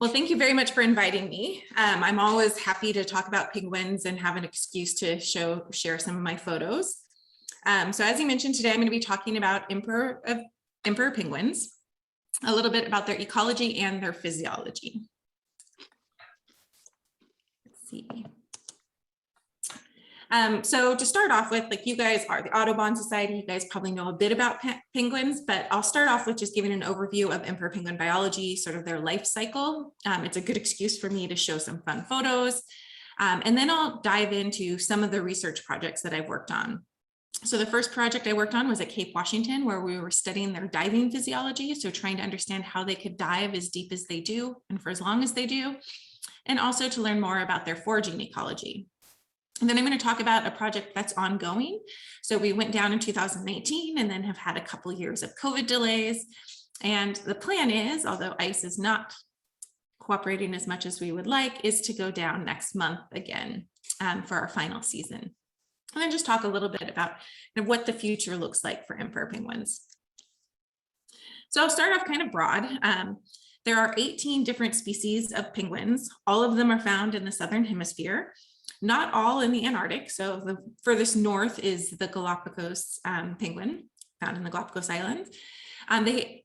Well, thank you very much for inviting me. I'm always happy to talk about penguins and have an excuse to share some of my photos. So as you mentioned, today I'm going to be talking about emperor penguins, a little bit about their ecology and their physiology. Let's see. So to start off with, like, you guys are the Audubon Society, you guys probably know a bit about penguins, but I'll start off with just giving an overview of emperor penguin biology, sort of their life cycle. It's a good excuse for me to show some fun photos. And then I'll dive into some of the research projects that I've worked on. So the first project I worked on was at Cape Washington, where we were studying their diving physiology. So trying to understand how they could dive as deep as they do and for as long as they do, and also to learn more about their foraging ecology. And then I'm going to talk about a project that's ongoing. So we went down in 2018 and then have had a couple of years of COVID delays. And the plan is, although ICE is not cooperating as much as we would like, is to go down next month again for our final season. And then just talk a little bit about what the future looks like for emperor penguins. So I'll start off kind of broad. There are 18 different species of penguins. All of them are found in the Southern Hemisphere. Not all in the Antarctic. So the furthest north is the Galapagos penguin, found in the Galapagos Islands. They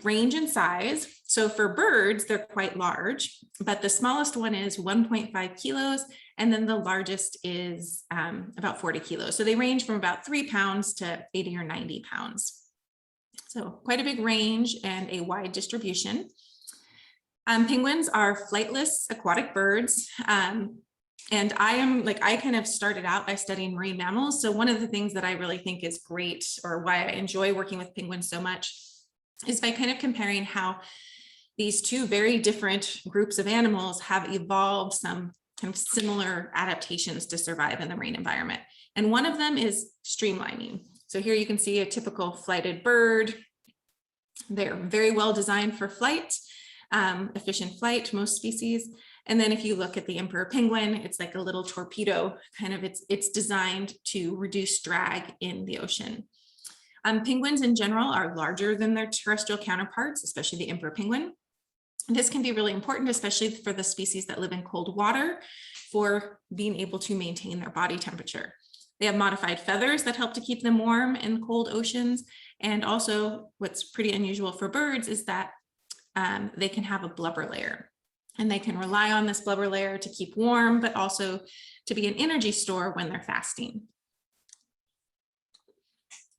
range in size. So for birds, they're quite large, but the smallest one is 1.5 kilos. And then the largest is about 40 kilos. So they range from about 3 pounds to 80 or 90 pounds. So quite a big range and a wide distribution. Penguins are flightless aquatic birds. And I kind of started out by studying marine mammals. So one of the things that I really think is great, or why I enjoy working with penguins so much, is by kind of comparing how these two very different groups of animals have evolved some kind of similar adaptations to survive in the marine environment. And one of them is streamlining. So here you can see a typical flighted bird. They're very well designed for flight, efficient flight, most species. And then if you look at the emperor penguin, it's like a little torpedo, kind of it's designed to reduce drag in the ocean. Penguins in general are larger than their terrestrial counterparts, especially the emperor penguin. This can be really important, especially for the species that live in cold water, for being able to maintain their body temperature. They have modified feathers that help to keep them warm in cold oceans. And also what's pretty unusual for birds is that they can have a blubber layer. And they can rely on this blubber layer to keep warm, but also to be an energy store when they're fasting.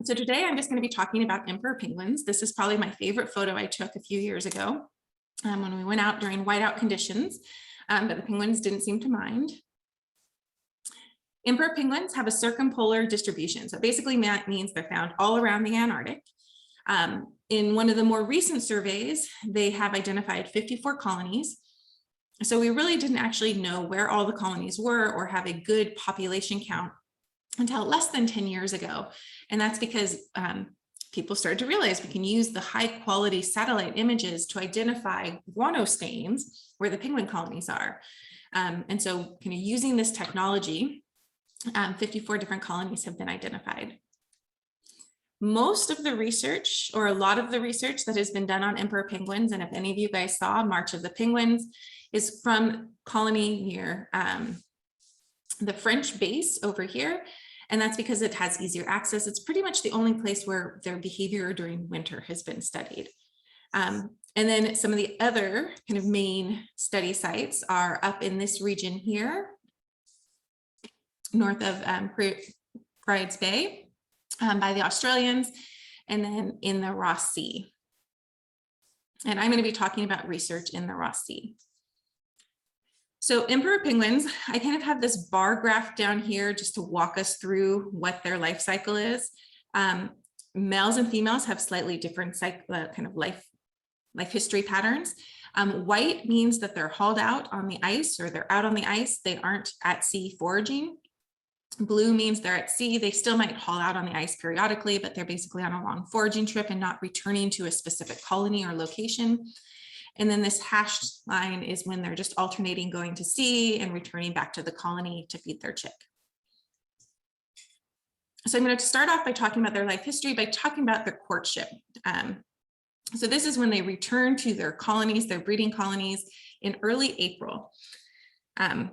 So today I'm just going to be talking about emperor penguins. This is probably my favorite photo I took a few years ago when we went out during whiteout conditions, but the penguins didn't seem to mind. Emperor penguins have a circumpolar distribution. So basically that means they're found all around the Antarctic. In one of the more recent surveys, they have identified 54 colonies. So we really didn't actually know where all the colonies were or have a good population count until less than 10 years ago. And that's because people started to realize we can use the high quality satellite images to identify guano stains where the penguin colonies are. And so kind of using this technology, 54 different colonies have been identified. Most of the research, or a lot of the research that has been done on emperor penguins, and if any of you guys saw March of the Penguins, is from colony near the French base over here. And that's because it has easier access. It's pretty much the only place where their behavior during winter has been studied. And then some of the other kind of main study sites are up in this region here, north of Pride's Bay by the Australians, and then in the Ross Sea. And I'm going to be talking about research in the Ross Sea. So emperor penguins, I kind of have this bar graph down here just to walk us through what their life cycle is. Males and females have slightly different kind of life history patterns. White means that they're hauled out on the ice, or they're out on the ice. They aren't at sea foraging. Blue means they're at sea. They still might haul out on the ice periodically, but they're basically on a long foraging trip and not returning to a specific colony or location. And then this hashed line is when they're just alternating going to sea and returning back to the colony to feed their chick. So I'm going to start off by talking about their life history by talking about their courtship. So this is when they return to their colonies, their breeding colonies, in early April.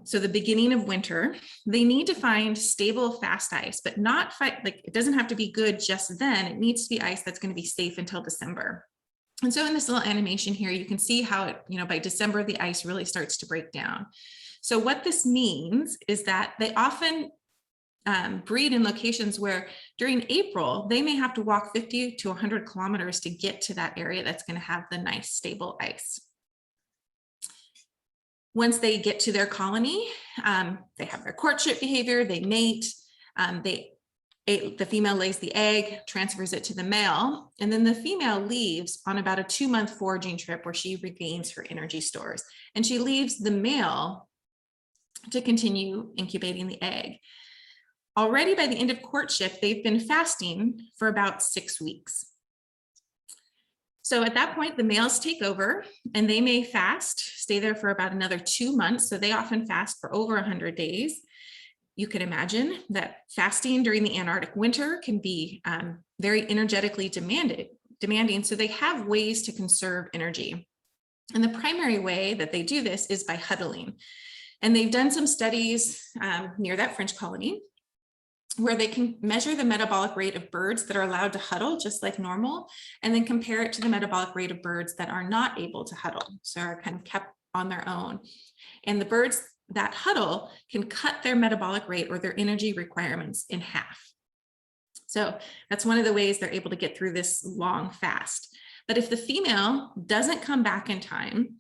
So the beginning of winter. They need to find stable, fast ice, but not like it doesn't have to be good just then. It needs to be ice that's going to be safe until December. And so in this little animation here, you can see how it, by December, the ice really starts to break down. So what this means is that they often breed in locations where during April, they may have to walk 50 to 100 kilometers to get to that area that's going to have the nice, stable ice. Once they get to their colony, they have their courtship behavior, they mate, the female lays the egg, transfers it to the male, and then the female leaves on about a 2-month foraging trip where she regains her energy stores. And she leaves the male to continue incubating the egg. Already by the end of courtship, they've been fasting for about 6 weeks. So at that point, the males take over and they may fast, stay there for about another 2 months. So they often fast for over 100 days. You can imagine that fasting during the Antarctic winter can be very energetically demanding. So they have ways to conserve energy. And the primary way that they do this is by huddling. And they've done some studies near that French colony where they can measure the metabolic rate of birds that are allowed to huddle just like normal, and then compare it to the metabolic rate of birds that are not able to huddle, so are kind of kept on their own. And the birds that huddle can cut their metabolic rate or their energy requirements in half. So that's one of the ways they're able to get through this long fast. But if the female doesn't come back in time,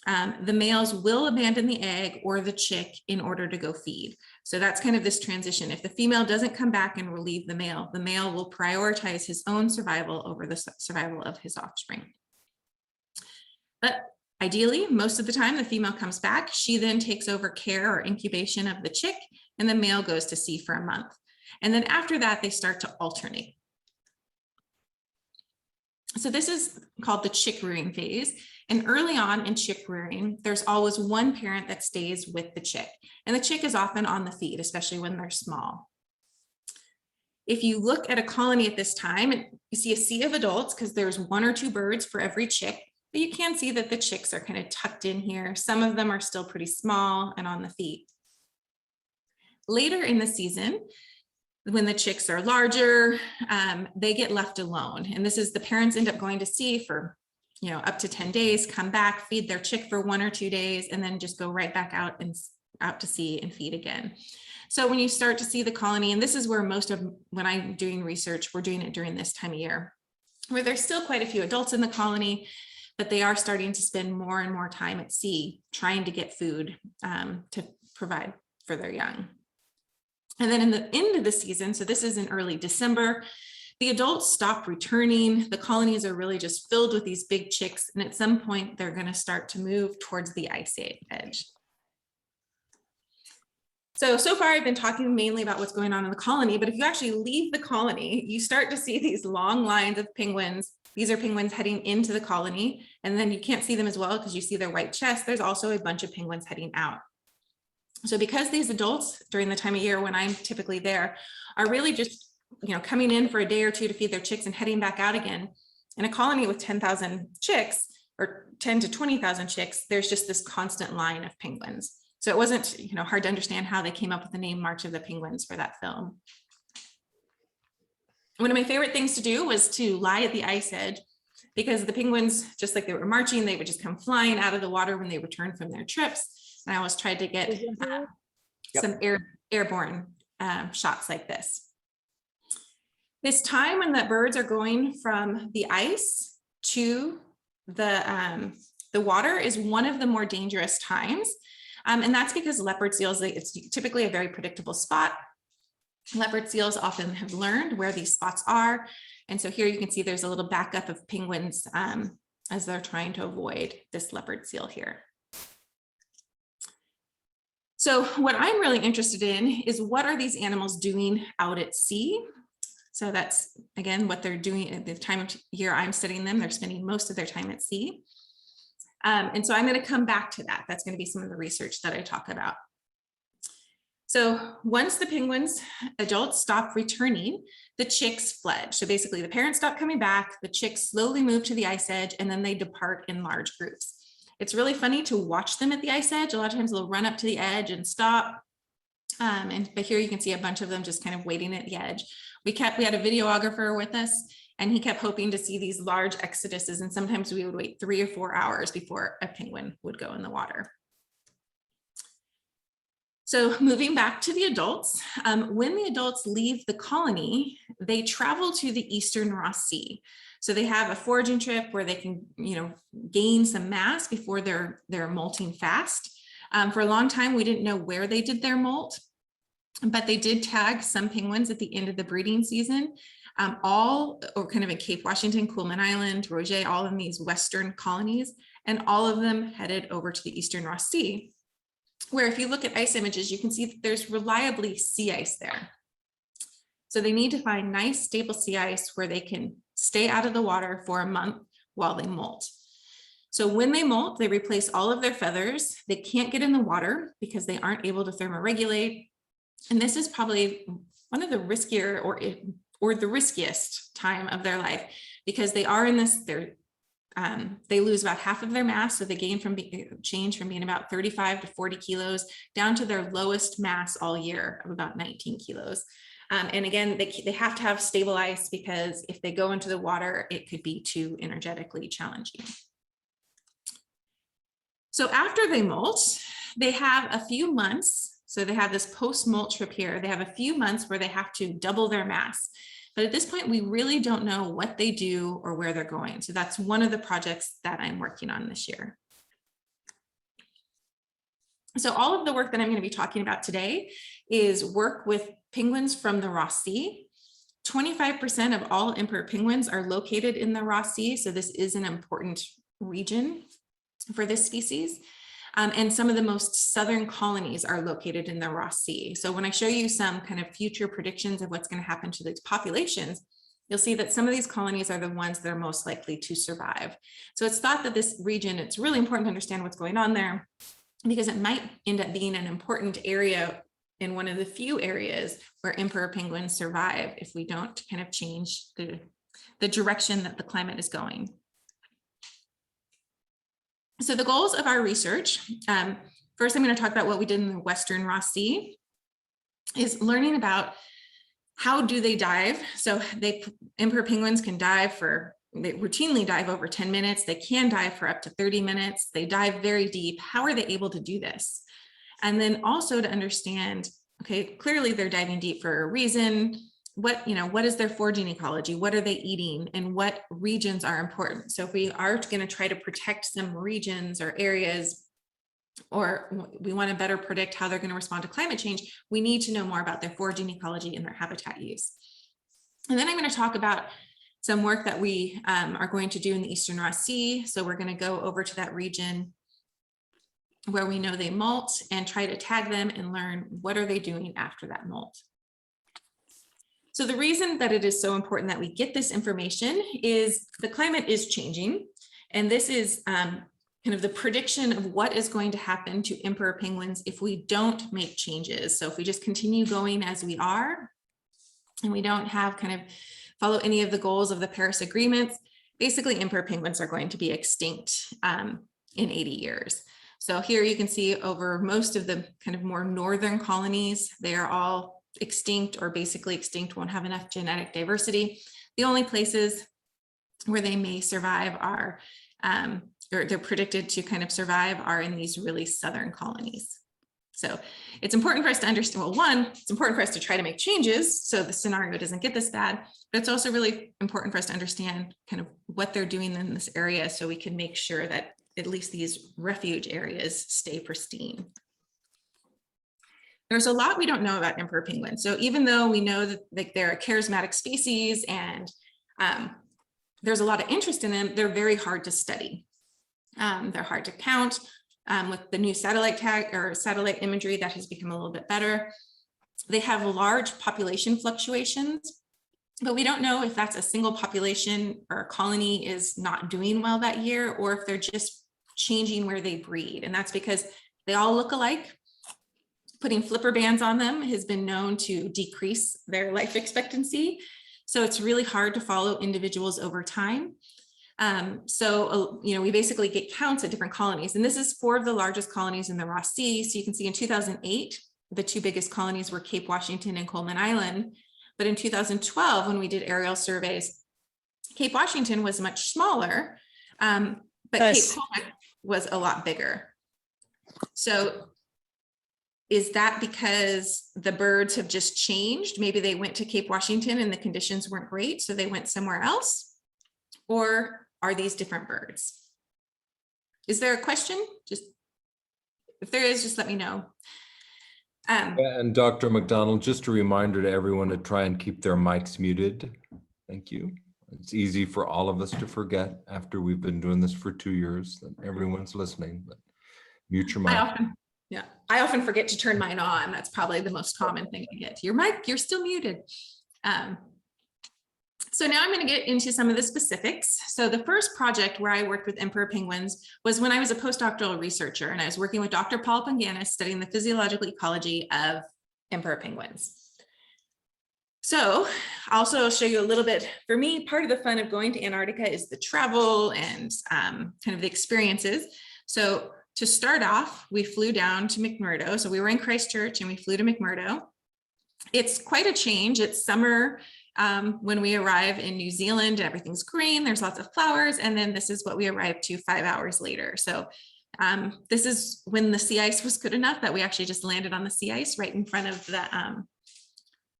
the males will abandon the egg or the chick in order to go feed. So that's kind of this transition. If the female doesn't come back and relieve the male will prioritize his own survival over the survival of his offspring. But ideally, most of the time, the female comes back. She then takes over care or incubation of the chick, and the male goes to sea for a month. And then after that, they start to alternate. So this is called the chick rearing phase. And early on in chick rearing, there's always one parent that stays with the chick. And the chick is often on the feed, especially when they're small. If you look at a colony at this time, you see a sea of adults because there's 1 or 2 birds for every chick, but you can see that the chicks are kind of tucked in here. Some of them are still pretty small and on the feed. Later in the season, when the chicks are larger, they get left alone. And this is the parents end up going to sea for up to 10 days, come back, feed their chick for 1 or 2 days, and then just go right back out to sea and feed again. So when you start to see the colony, and this is where most of, when I'm doing research, we're doing it during this time of year, where there's still quite a few adults in the colony, but they are starting to spend more and more time at sea trying to get food to provide for their young. And then in the end of the season, so this is in early December, the adults stop returning. The colonies are really just filled with these big chicks. And at some point, they're going to start to move towards the ice edge. So far, I've been talking mainly about what's going on in the colony, but if you actually leave the colony, you start to see these long lines of penguins. These are penguins heading into the colony, and then you can't see them as well because you see their white chest. There's also a bunch of penguins heading out. So because these adults during the time of year when I'm typically there are really just coming in for a day or two to feed their chicks and heading back out again, in a colony with 10,000 chicks or 10 to 20,000 chicks, there's just this constant line of penguins. So it wasn't hard to understand how they came up with the name March of the Penguins for that film. One of my favorite things to do was to lie at the ice edge, because the penguins, just like they were marching, they would just come flying out of the water when they returned from their trips. And I always tried to get some airborne shots like this. This time when the birds are going from the ice to the water is one of the more dangerous times. And that's because leopard seals, it's typically a very predictable spot. Leopard seals often have learned where these spots are. And so here you can see there's a little backup of penguins as they're trying to avoid this leopard seal here. So what I'm really interested in is what are these animals doing out at sea? So that's, again, what they're doing at the time of year I'm studying them. They're spending most of their time at sea. And so I'm going to come back to that. That's going to be some of the research that I talk about. So once the penguins, adults, stopped returning, the chicks fled. So basically the parents stopped coming back, the chicks slowly move to the ice edge, and then they depart in large groups. It's really funny to watch them at the ice edge. A lot of times they'll run up to the edge and stop. But here you can see a bunch of them just kind of waiting at the edge. We had a videographer with us, and he kept hoping to see these large exoduses. And sometimes we would wait 3 or 4 hours before a penguin would go in the water. So moving back to the adults, when the adults leave the colony, they travel to the Eastern Ross Sea. So they have a foraging trip where they can, gain some mass before they're molting fast. For a long time, we didn't know where they did their molt, but they did tag some penguins at the end of the breeding season, all or kind of in Cape Washington, Coolman Island, Roget, all in these Western colonies, and all of them headed over to the Eastern Ross Sea, where if you look at ice images, you can see that there's reliably sea ice there. So they need to find nice, stable sea ice where they can stay out of the water for a month while they molt. So when they molt, they replace all of their feathers. They can't get in the water because they aren't able to thermoregulate. And this is probably one of the riskier or the riskiest time of their life, because they are in this, they lose about half of their mass. So they change from being about 35 to 40 kilos down to their lowest mass all year of about 19 kilos. And again, they have to have stable ice, because if they go into the water, it could be too energetically challenging. So after they molt, they have a few months. So they have this post-molt trip here. They have a few months where they have to double their mass. But at this point, we really don't know what they do or where they're going. So that's one of the projects that I'm working on this year. So all of the work that I'm going to be talking about today is work with penguins from the Ross Sea. 25% of all emperor penguins are located in the Ross Sea. So this is an important region for this species. And some of the most southern colonies are located in the Ross Sea. So when I show you some kind of future predictions of what's going to happen to these populations, you'll see that some of these colonies are the ones that are most likely to survive. So it's thought that this region, it's really important to understand what's going on there, because it might end up being an important area in one of the few areas where emperor penguins survive if we don't kind of change the direction that the climate is going. So the goals of our research, first I'm going to talk about what we did in the Western Ross Sea, is learning about how do they dive. So emperor penguins can dive they routinely dive over 10 minutes. They can dive for up to 30 minutes. They dive very deep. How are they able to do this? And then also to understand, okay, clearly they're diving deep for a reason. What is their foraging ecology? What are they eating? And what regions are important? So if we are going to try to protect some regions or areas, or we want to better predict how they're going to respond to climate change, we need to know more about their foraging ecology and their habitat use. And then I'm going to talk about some work that we are going to do in the Eastern Ross Sea. So we're going to go over to that region where we know they molt and try to tag them and learn what are they doing after that molt. So the reason that it is so important that we get this information is the climate is changing. And this is kind of the prediction of what is going to happen to emperor penguins if we don't make changes. So if we just continue going as we are, and we don't have kind of follow any of the goals of the Paris agreements, basically emperor penguins are going to be extinct in 80 years. So here you can see over most of the kind of more northern colonies, they are all extinct or basically extinct, won't have enough genetic diversity. The only places where they may survive are, or they're predicted to kind of survive, are in these really southern colonies. So it's important for us to understand, well, one, it's important for us to try to make changes so the scenario doesn't get this bad, but it's also really important for us to understand kind of what they're doing in this area so we can make sure that at least these refuge areas stay pristine. There's a lot we don't know about emperor penguins. So even though we know that they're a charismatic species and there's a lot of interest in them, they're very hard to study. They're hard to count. With the new satellite imagery that has become a little bit better. They have large population fluctuations, but we don't know if that's a single population or a colony is not doing well that year, or if they're just changing where they breed. And that's because they all look alike. Putting flipper bands on them has been known to decrease their life expectancy. So it's really hard to follow individuals over time. We basically get counts at different colonies, and this is 4 of the largest colonies in the Ross Sea. So you can see in 2008, the 2 biggest colonies were Cape Washington and Coleman Island. But in 2012, when we did aerial surveys, Cape Washington was much smaller, but Cape Coleman was a lot bigger. So is that because the birds have just changed? Maybe they went to Cape Washington and the conditions weren't great, so they went somewhere else? Or are these different birds? Is there a question? Just if there is, just let me know. And Dr. McDonald, just a reminder to everyone to try and keep their mics muted. Thank you. It's easy for all of us to forget after we've been doing this for 2 years that everyone's listening, but mute your mic. I often forget to turn mine on. That's probably the most common thing I get. Your mic, you're still muted. So now I'm going to get into some of the specifics. So the first project where I worked with emperor penguins was when I was a postdoctoral researcher, and I was working with Dr. Paul Panganis studying the physiological ecology of emperor penguins. So I'll also show you a little bit. For me, part of the fun of going to Antarctica is the travel and kind of the experiences. So to start off, we flew down to McMurdo. So we were in Christchurch and we flew to McMurdo. It's quite a change. It's summer when we arrive in New Zealand, everything's green, there's lots of flowers. And then this is what we arrived to 5 hours later. So this is when the sea ice was good enough that we actually just landed on the sea ice right in front of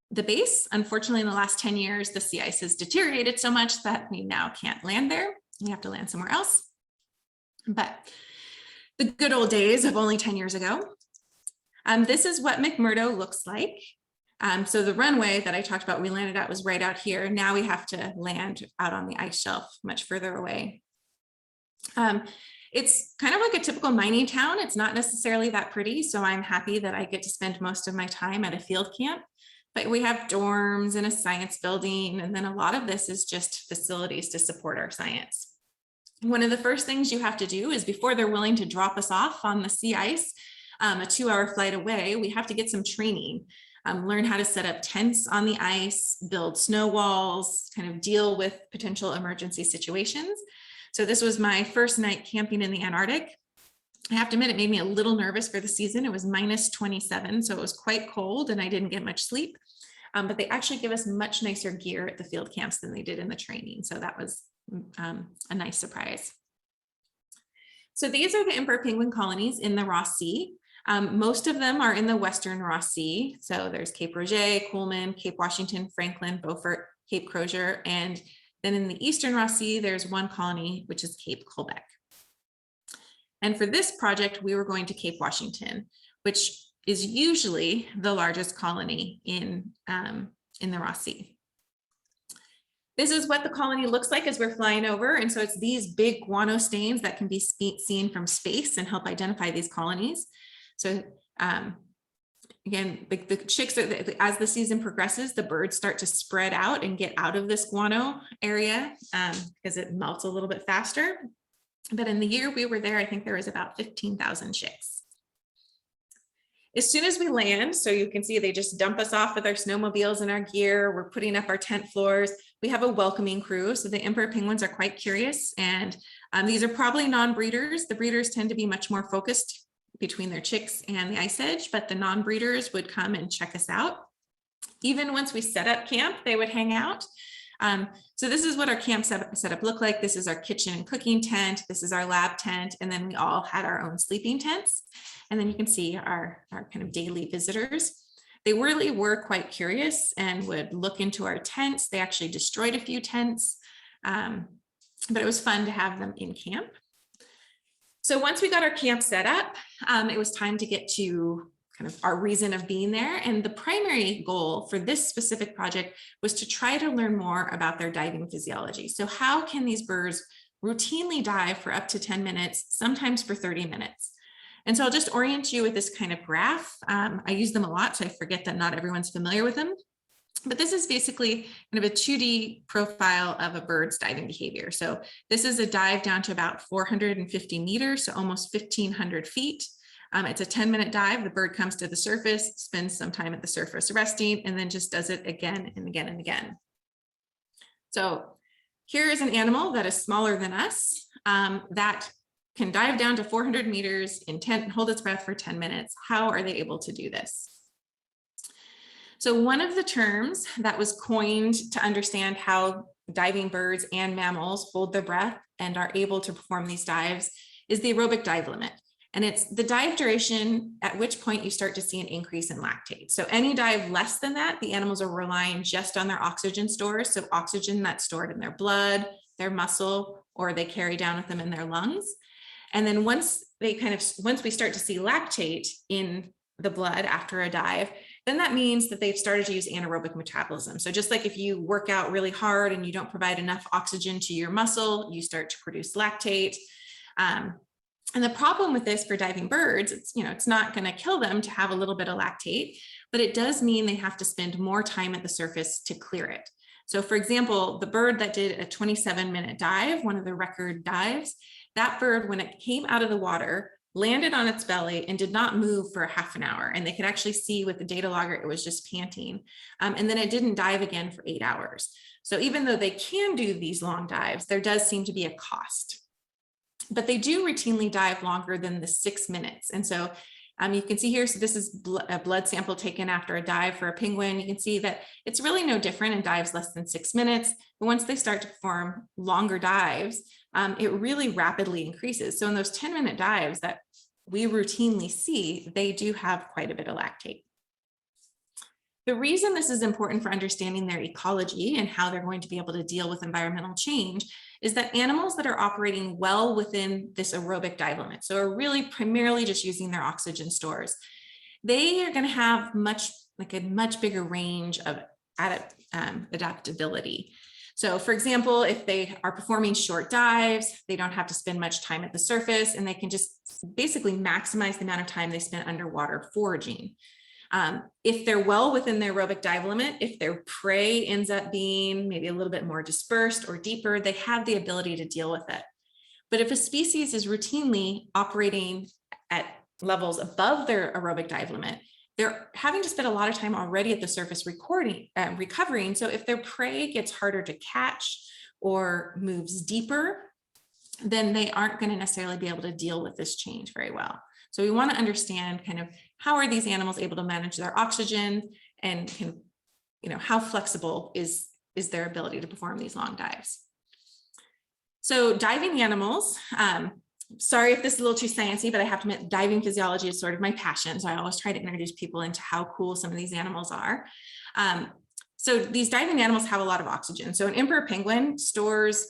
the base. Unfortunately, in the last 10 years, the sea ice has deteriorated so much that we now can't land there. We have to land somewhere else. But the good old days of only 10 years ago. This is what McMurdo looks like. So the runway that I talked about, we landed at was right out here. Now we have to land out on the ice shelf much further away. It's kind of like a typical mining town. It's not necessarily that pretty. So I'm happy that I get to spend most of my time at a field camp, but we have dorms and a science building. And then a lot of this is just facilities to support our science. One of the first things you have to do is before they're willing to drop us off on the sea ice, a 2-hour flight away, we have to get some training. Learn how to set up tents on the ice, build snow walls, kind of deal with potential emergency situations. So this was my first night camping in the Antarctic. I have to admit, it made me a little nervous for the season. It was -27, so it was quite cold and I didn't get much sleep. But they actually give us much nicer gear at the field camps than they did in the training. So that was a nice surprise. So these are the emperor penguin colonies in the Ross Sea. Most of them are in the Western Ross Sea. So there's Cape Roger, Coleman, Cape Washington, Franklin, Beaufort, Cape Crozier. And then in the Eastern Ross Sea, there's one colony, which is Cape Colbeck. And for this project, we were going to Cape Washington, which is usually the largest colony in the Ross Sea. This is what the colony looks like as we're flying over. And so it's these big guano stains that can be seen from space and help identify these colonies. So again, the chicks, as the season progresses, the birds start to spread out and get out of this guano area because it melts a little bit faster. But in the year we were there, I think there was about 15,000 chicks. As soon as we land, so you can see they just dump us off with our snowmobiles and our gear. We're putting up our tent floors. We have a welcoming crew. So the emperor penguins are quite curious. And these are probably non-breeders. The breeders tend to be much more focused between their chicks and the ice edge, but the non-breeders would come and check us out. Even once we set up camp, they would hang out. So this is what our camp setup looked like. This is our kitchen and cooking tent. This is our lab tent. And then we all had our own sleeping tents. And then you can see our kind of daily visitors. They really were quite curious and would look into our tents. They actually destroyed a few tents, but it was fun to have them in camp. So once we got our camp set up, it was time to get to kind of our reason of being there. And the primary goal for this specific project was to try to learn more about their diving physiology. So how can these birds routinely dive for up to 10 minutes, sometimes for 30 minutes? And so I'll just orient you with this kind of graph. I use them a lot, so I forget that not everyone's familiar with them. But this is basically kind of a 2D profile of a bird's diving behavior. So this is a dive down to about 450 meters, so almost 1,500 feet. It's a 10-minute dive. The bird comes to the surface, spends some time at the surface resting, and then just does it again and again and again. So here is an animal that is smaller than us that can dive down to 400 meters hold its breath for 10 minutes. How are they able to do this? So one of the terms that was coined to understand how diving birds and mammals hold their breath and are able to perform these dives is the aerobic dive limit. And it's the dive duration at which point you start to see an increase in lactate. So any dive less than that, the animals are relying just on their oxygen stores. So oxygen that's stored in their blood, their muscle, or they carry down with them in their lungs. And then once we start to see lactate in the blood after a dive, then that means that they've started to use anaerobic metabolism. So just like if you work out really hard and you don't provide enough oxygen to your muscle, you start to produce lactate. And the problem with this for diving birds, it's not going to kill them to have a little bit of lactate, but it does mean they have to spend more time at the surface to clear it. So for example, the bird that did a 27-minute dive, one of the record dives, that bird, when it came out of the water, landed on its belly and did not move for a half an hour. And they could actually see with the data logger, it was just panting. And then it didn't dive again for 8 hours. So even though they can do these long dives, there does seem to be a cost. But they do routinely dive longer than the 6 minutes. And so you can see here, so this is a blood sample taken after a dive for a penguin. You can see that it's really no different in dives less than 6 minutes. But once they start to perform longer dives, it really rapidly increases. So in those 10-minute dives that we routinely see, they do have quite a bit of lactate. The reason this is important for understanding their ecology and how they're going to be able to deal with environmental change is that animals that are operating well within this aerobic dive limit, so are really primarily just using their oxygen stores, they are going to have a much bigger range of adaptability. So for example, if they are performing short dives, they don't have to spend much time at the surface, and they can just basically maximize the amount of time they spend underwater foraging. If they're well within their aerobic dive limit, if their prey ends up being maybe a little bit more dispersed or deeper, they have the ability to deal with it. But if a species is routinely operating at levels above their aerobic dive limit, they're having to spend a lot of time already at the surface recovering. So if their prey gets harder to catch or moves deeper, then they aren't going to necessarily be able to deal with this change very well. So we want to understand kind of how are these animals able to manage their oxygen, and how flexible is their ability to perform these long dives. So diving animals, sorry if this is a little too sciencey, but I have to admit diving physiology is sort of my passion. So I always try to introduce people into how cool some of these animals are. So these diving animals have a lot of oxygen. So an emperor penguin stores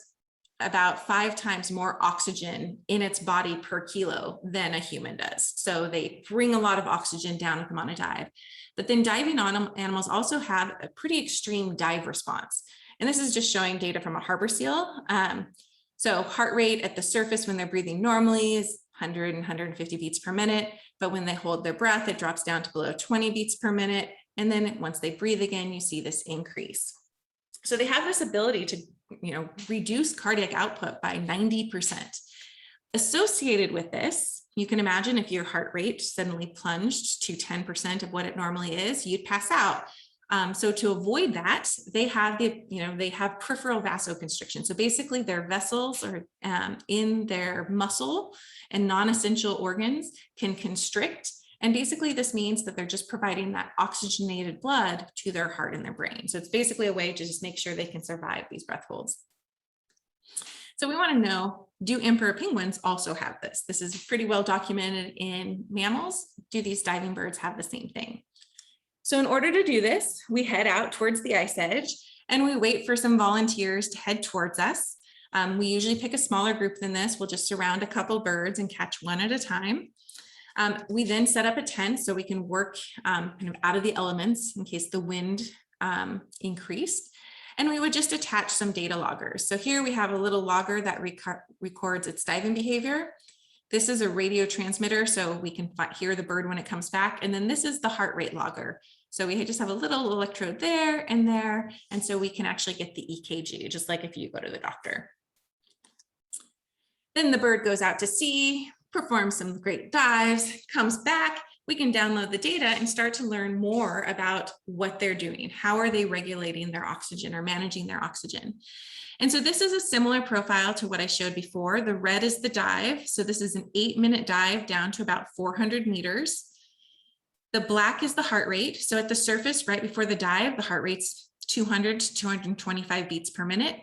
about 5 times more oxygen in its body per kilo than a human does. So they bring a lot of oxygen down with them on a dive. But then diving animals also have a pretty extreme dive response. And this is just showing data from a harbor seal. So heart rate at the surface when they're breathing normally is 100 and 150 beats per minute. But when they hold their breath, it drops down to below 20 beats per minute. And then once they breathe again, you see this increase. So they have this ability to reduce cardiac output by 90%. Associated with this, you can imagine if your heart rate suddenly plunged to 10% of what it normally is, you'd pass out. So to avoid that, they have peripheral vasoconstriction. So basically their vessels are in their muscle and non-essential organs can constrict. And basically this means that they're just providing that oxygenated blood to their heart and their brain. So it's basically a way to just make sure they can survive these breath holds. So we want to know, do emperor penguins also have this? This is pretty well documented in mammals. Do these diving birds have the same thing? So in order to do this, we head out towards the ice edge and we wait for some volunteers to head towards us. We usually pick a smaller group than this. We'll just surround a couple birds and catch one at a time. We then set up a tent so we can work kind of out of the elements in case the wind increased. And we would just attach some data loggers. So here we have a little logger that records its diving behavior. This is a radio transmitter, so we can hear the bird when it comes back. And then this is the heart rate logger. So we just have a little electrode there and there. And so we can actually get the EKG, just like if you go to the doctor. Then the bird goes out to sea, performs some great dives, comes back, we can download the data and start to learn more about what they're doing. How are they regulating their oxygen or managing their oxygen? And so this is a similar profile to what I showed before. The red is the dive. So this is an 8-minute dive down to about 400 meters. The black is the heart rate. So at the surface, right before the dive, the heart rate's 200 to 225 beats per minute.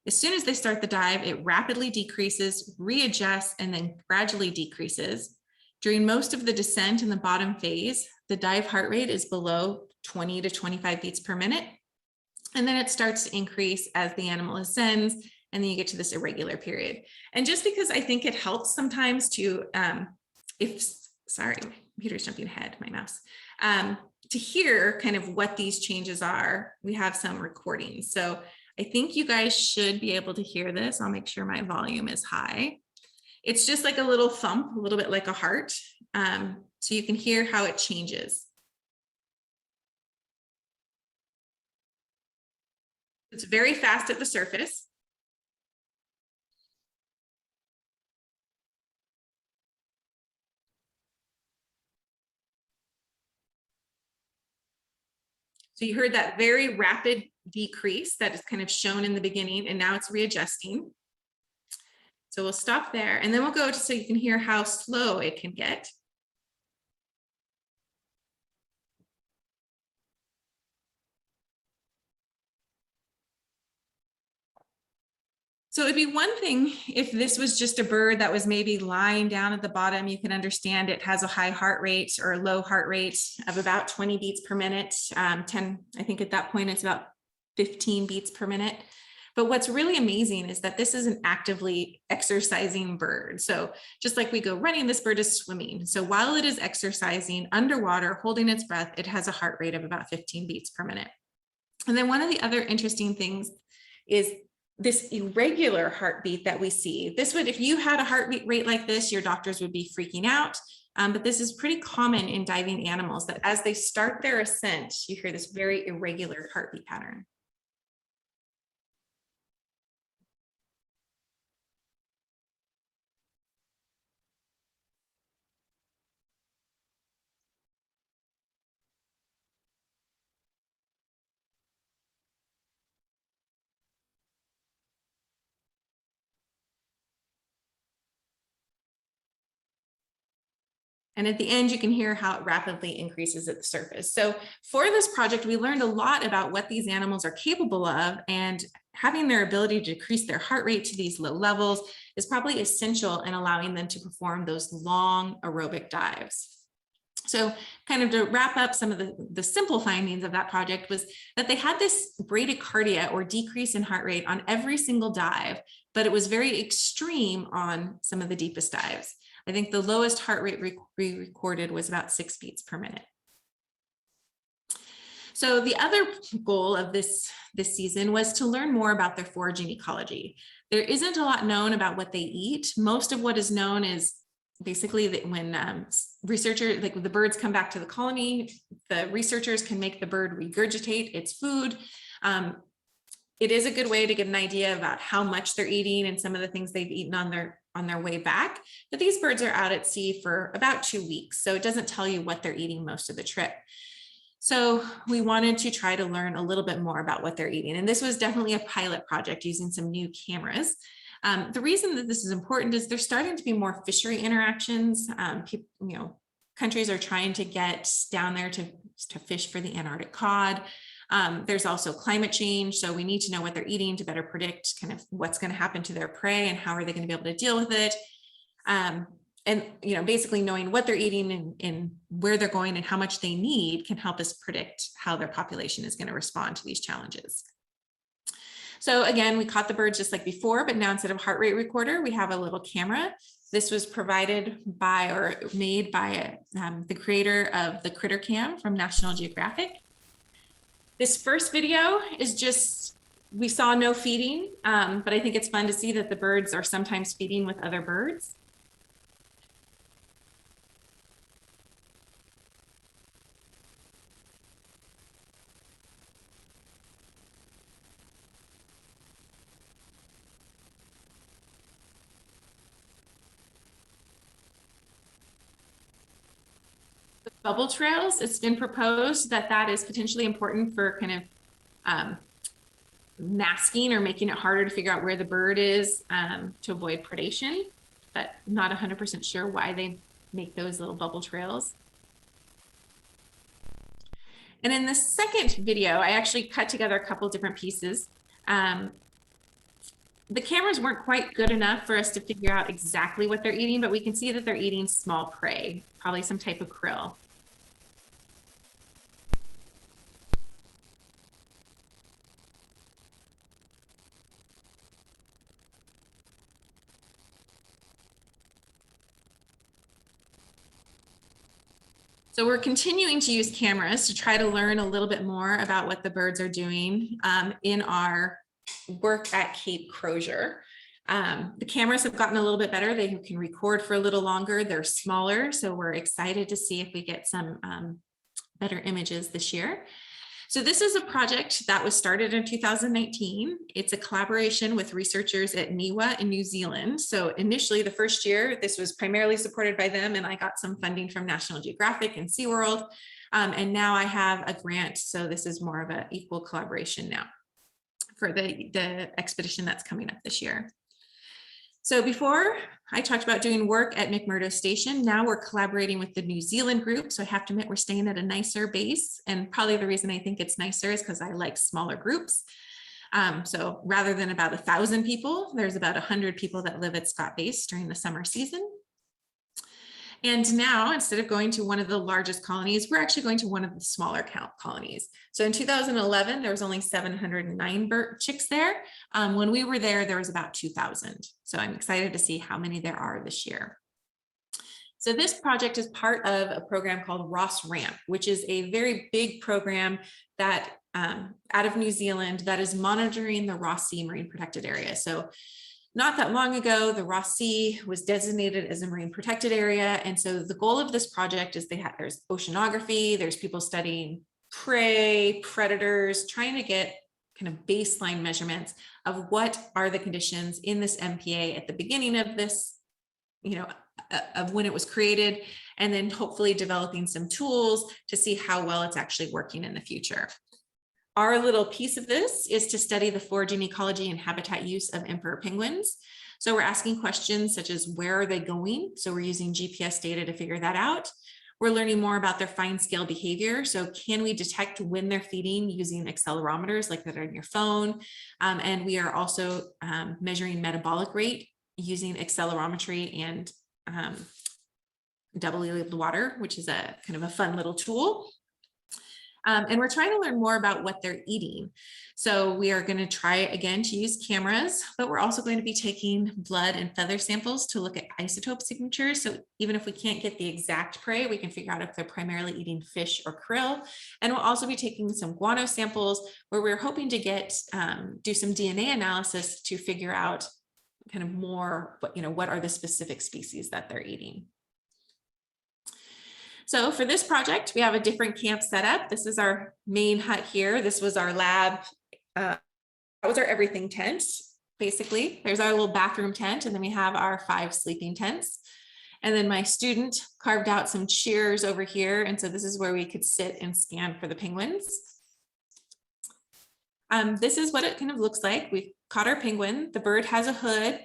As soon as they start the dive, it rapidly decreases, readjusts, and then gradually decreases. During most of the descent in the bottom phase, the dive heart rate is below 20 to 25 beats per minute. And then it starts to increase as the animal ascends, and then you get to this irregular period. And just because I think it helps sometimes to, sorry, my computer's jumping ahead, my mouse, to hear kind of what these changes are, we have some recordings. So I think you guys should be able to hear this. I'll make sure my volume is high. It's just like a little thump, a little bit like a heart. So you can hear how it changes. It's very fast at the surface. So you heard that very rapid decrease that is kind of shown in the beginning, and now it's readjusting. So we'll stop there, and then we'll go to so you can hear how slow it can get. So it'd be one thing if this was just a bird that was maybe lying down at the bottom. You can understand it has a high heart rate or a low heart rate of about 20 beats per minute. 10, I think at that point it's about 15 beats per minute. But what's really amazing is that this is an actively exercising bird. So just like we go running, this bird is swimming. So while it is exercising underwater, holding its breath, it has a heart rate of about 15 beats per minute. And then one of the other interesting things is this irregular heartbeat that we see. This would, if you had a heartbeat rate like this, your doctors would be freaking out. But this is pretty common in diving animals, that as they start their ascent, you hear this very irregular heartbeat pattern. And at the end, you can hear how it rapidly increases at the surface. So for this project, we learned a lot about what these animals are capable of, and having their ability to decrease their heart rate to these low levels is probably essential in allowing them to perform those long aerobic dives. So kind of to wrap up some of the simple findings of that project was that they had this bradycardia or decrease in heart rate on every single dive, but it was very extreme on some of the deepest dives. I think the lowest heart rate we recorded was about 6 beats per minute. So the other goal of this season was to learn more about their foraging ecology. There isn't a lot known about what they eat. Most of what is known is basically that when researchers, like the birds come back to the colony, the researchers can make the bird regurgitate its food. It is a good way to get an idea about how much they're eating and some of the things they've eaten on their way back. But these birds are out at sea for about 2 weeks, so it doesn't tell you what they're eating most of the trip. So we wanted to try to learn a little bit more about what they're eating. And this was definitely a pilot project using some new cameras. The reason that this is important is there's starting to be more fishery interactions. Countries are trying to get down there to fish for the Antarctic cod. There's also climate change. So we need to know what they're eating to better predict kind of what's going to happen to their prey and how are they going to be able to deal with it. And basically knowing what they're eating and where they're going and how much they need can help us predict how their population is going to respond to these challenges. So again, we caught the birds just like before, but now instead of heart rate recorder, we have a little camera. This was provided by or made by the creator of the Critter Cam from National Geographic. This first video is just, we saw no feeding, but I think it's fun to see that the birds are sometimes feeding with other birds. bubble trails. It's been proposed that that is potentially important for kind of masking or making it harder to figure out where the bird is to avoid predation, but not 100% sure why they make those little bubble trails. And in the second video, I actually cut together a couple different pieces. The cameras weren't quite good enough for us to figure out exactly what they're eating, but we can see that they're eating small prey, probably some type of krill. So we're continuing to use cameras to try to learn a little bit more about what the birds are doing in our work at Cape Crozier. The cameras have gotten a little bit better. They can record for a little longer. They're smaller, so we're excited to see if we get some better images this year. So this is a project that was started in 2019. It's a collaboration with researchers at NIWA in New Zealand. So initially, the first year, this was primarily supported by them, and I got some funding from National Geographic and SeaWorld. And now I have a grant, so this is more of an equal collaboration now for the expedition that's coming up this year. So before I talked about doing work at McMurdo Station, now we're collaborating with the New Zealand group. So I have to admit we're staying at a nicer base. And probably the reason I think it's nicer is because I like smaller groups. So rather than about 1,000 people, there's about 100 people that live at Scott Base during the summer season. And now, instead of going to one of the largest colonies, we're actually going to one of the smaller colonies. So in 2011, there was only 709 bird chicks there. When we were there, there was about 2,000. So I'm excited to see how many there are this year. So this project is part of a program called Ross Ramp, which is a very big program that out of New Zealand that is monitoring the Ross Sea Marine Protected Area. So not that long ago, the Ross Sea was designated as a marine protected area. And so the goal of this project is there's oceanography, there's people studying prey, predators, trying to get kind of baseline measurements of what are the conditions in this MPA at the beginning of this, of when it was created, and then hopefully developing some tools to see how well it's actually working in the future. Our little piece of this is to study the foraging ecology and habitat use of emperor penguins. So we're asking questions such as where are they going? So we're using GPS data to figure that out. We're learning more about their fine scale behavior. So can we detect when they're feeding using accelerometers like that are in your phone? And we are also measuring metabolic rate using accelerometry and double yield water, which is a kind of a fun little tool. And we're trying to learn more about what they're eating. So we are going to try again to use cameras, but we're also going to be taking blood and feather samples to look at isotope signatures. So even if we can't get the exact prey, we can figure out if they're primarily eating fish or krill. And we'll also be taking some guano samples where we're hoping to get do some DNA analysis to figure out kind of more, what are the specific species that they're eating. So for this project, we have a different camp setup. This is our main hut here. This was our lab. That was our everything tent, basically. There's our little bathroom tent, and then we have our 5 sleeping tents. And then my student carved out some chairs over here. And so this is where we could sit and scan for the penguins. This is what it kind of looks like. We've caught our penguin. The bird has a hood.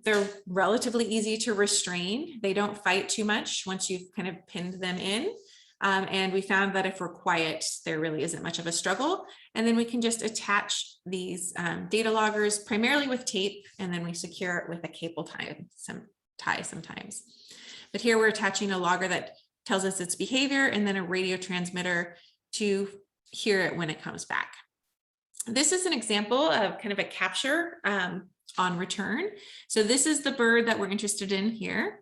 They're relatively easy to restrain. They don't fight too much once you've kind of pinned them in. And we found that if we're quiet, there really isn't much of a struggle. And then we can just attach these data loggers primarily with tape, and then we secure it with a cable tie sometimes. But here we're attaching a logger that tells us its behavior and then a radio transmitter to hear it when it comes back. This is an example of kind of a capture on return. So this is the bird that we're interested in here.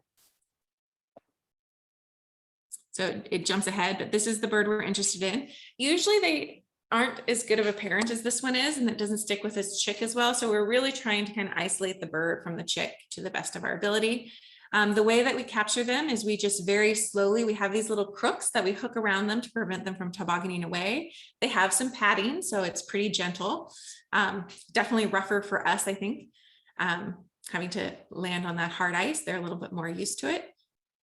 So it jumps ahead, but this is the bird we're interested in. Usually they aren't as good of a parent as this one is, and it doesn't stick with its chick as well. So we're really trying to kind of isolate the bird from the chick to the best of our ability. The way that we capture them is we just very slowly, we have these little crooks that we hook around them to prevent them from tobogganing away. They have some padding, so it's pretty gentle. Definitely rougher for us, I think. Having to land on that hard ice, they're a little bit more used to it.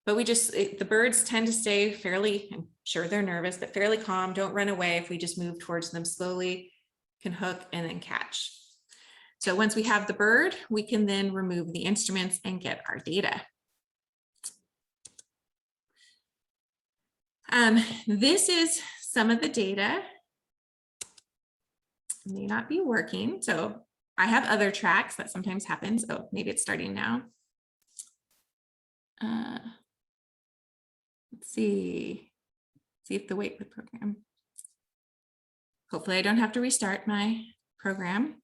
But the birds tend to stay fairly, I'm sure they're nervous, but fairly calm, don't run away if we just move towards them slowly, can hook and then catch. So once we have the bird, we can then remove the instruments and get our data. This is some of the data. It may not be working. So I have other tracks that sometimes happens. Oh, maybe it's starting now. Let's see if the wait for the program. Hopefully I don't have to restart my program.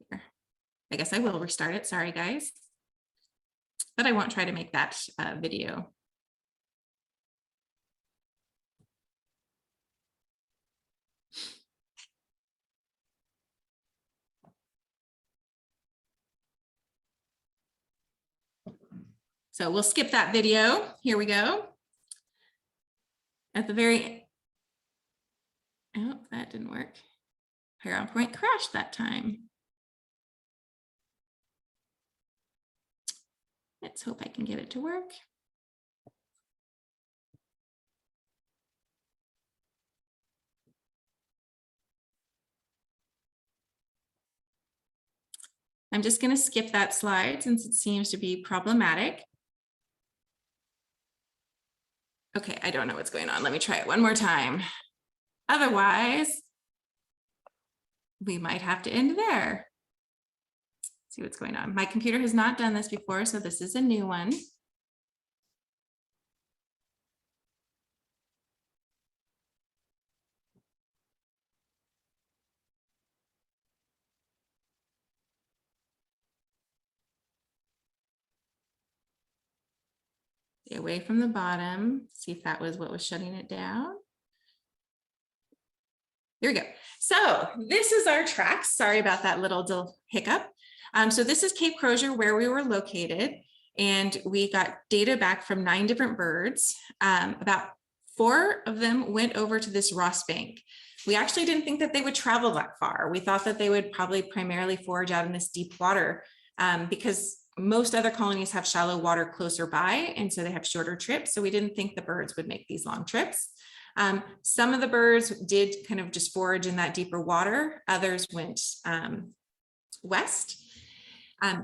Here. I guess I will restart it. Sorry, guys. But I won't try to make that video. So we'll skip that video. Here we go. At the very, oh, that didn't work. PowerPoint crashed that time. Let's hope I can get it to work. I'm just going to skip that slide since it seems to be problematic. Okay, I don't know what's going on. Let me try it one more time. Otherwise, we might have to end there. See what's going on. My computer has not done this before, so this is a new one. Stay away from the bottom. See if that was what was shutting it down. Here we go. So this is our tracks. Sorry about that little hiccup. So this is Cape Crozier, where we were located, and we got data back from 9 different birds. About 4 of them went over to this Ross Bank. We actually didn't think that they would travel that far. We thought that they would probably primarily forage out in this deep water because most other colonies have shallow water closer by, and so they have shorter trips. So we didn't think the birds would make these long trips. Some of the birds did kind of just forage in that deeper water. Others went west.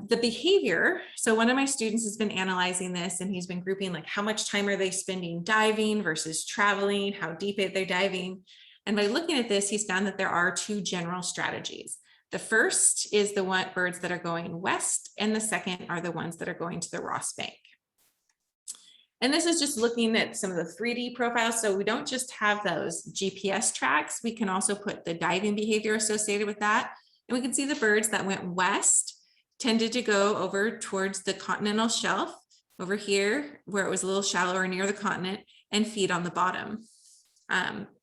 The behavior, so one of my students has been analyzing this, and he's been grouping like how much time are they spending diving versus traveling, how deep are they diving. And by looking at this, he's found that there are 2 general strategies. The first is the birds that are going west, and the second are the ones that are going to the Ross Bank. And this is just looking at some of the 3D profiles. So we don't just have those GPS tracks, we can also put the diving behavior associated with that. And we can see the birds that went west tended to go over towards the continental shelf over here, where it was a little shallower near the continent, and feed on the bottom.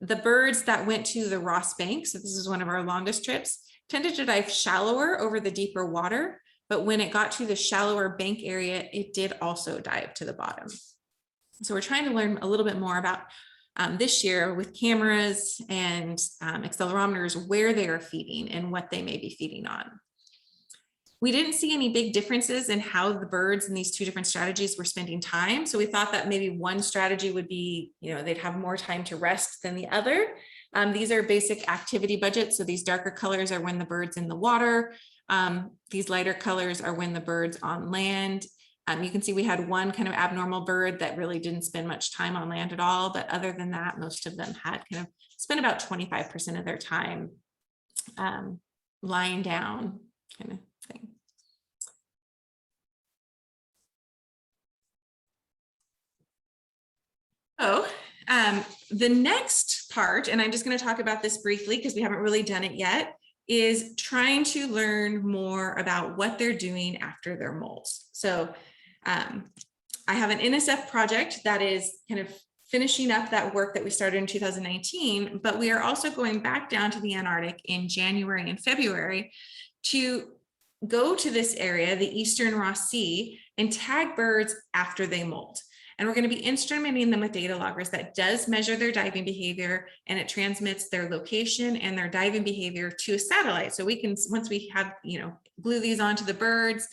The birds that went to the Ross Bank, so this is one of our longest trips, tended to dive shallower over the deeper water, but when it got to the shallower bank area, it did also dive to the bottom. So we're trying to learn a little bit more about this year with cameras and accelerometers, where they are feeding and what they may be feeding on. We didn't see any big differences in how the birds in these 2 different strategies were spending time. So we thought that maybe one strategy would be, they'd have more time to rest than the other. These are basic activity budgets. So these darker colors are when the bird's in the water. These lighter colors are when the bird's on land. You can see we had one kind of abnormal bird that really didn't spend much time on land at all. But other than that, most of them had kind of spent about 25% of their time lying down kind of thing. So the next part, and I'm just going to talk about this briefly because we haven't really done it yet, is trying to learn more about what they're doing after their molts. So I have an NSF project that is kind of finishing up that work that we started in 2019, but we are also going back down to the Antarctic in January and February to go to this area, the Eastern Ross Sea, and tag birds after they molt. And we're going to be instrumenting them with data loggers that does measure their diving behavior, and it transmits their location and their diving behavior to a satellite. So we can, once we have, glue these onto the birds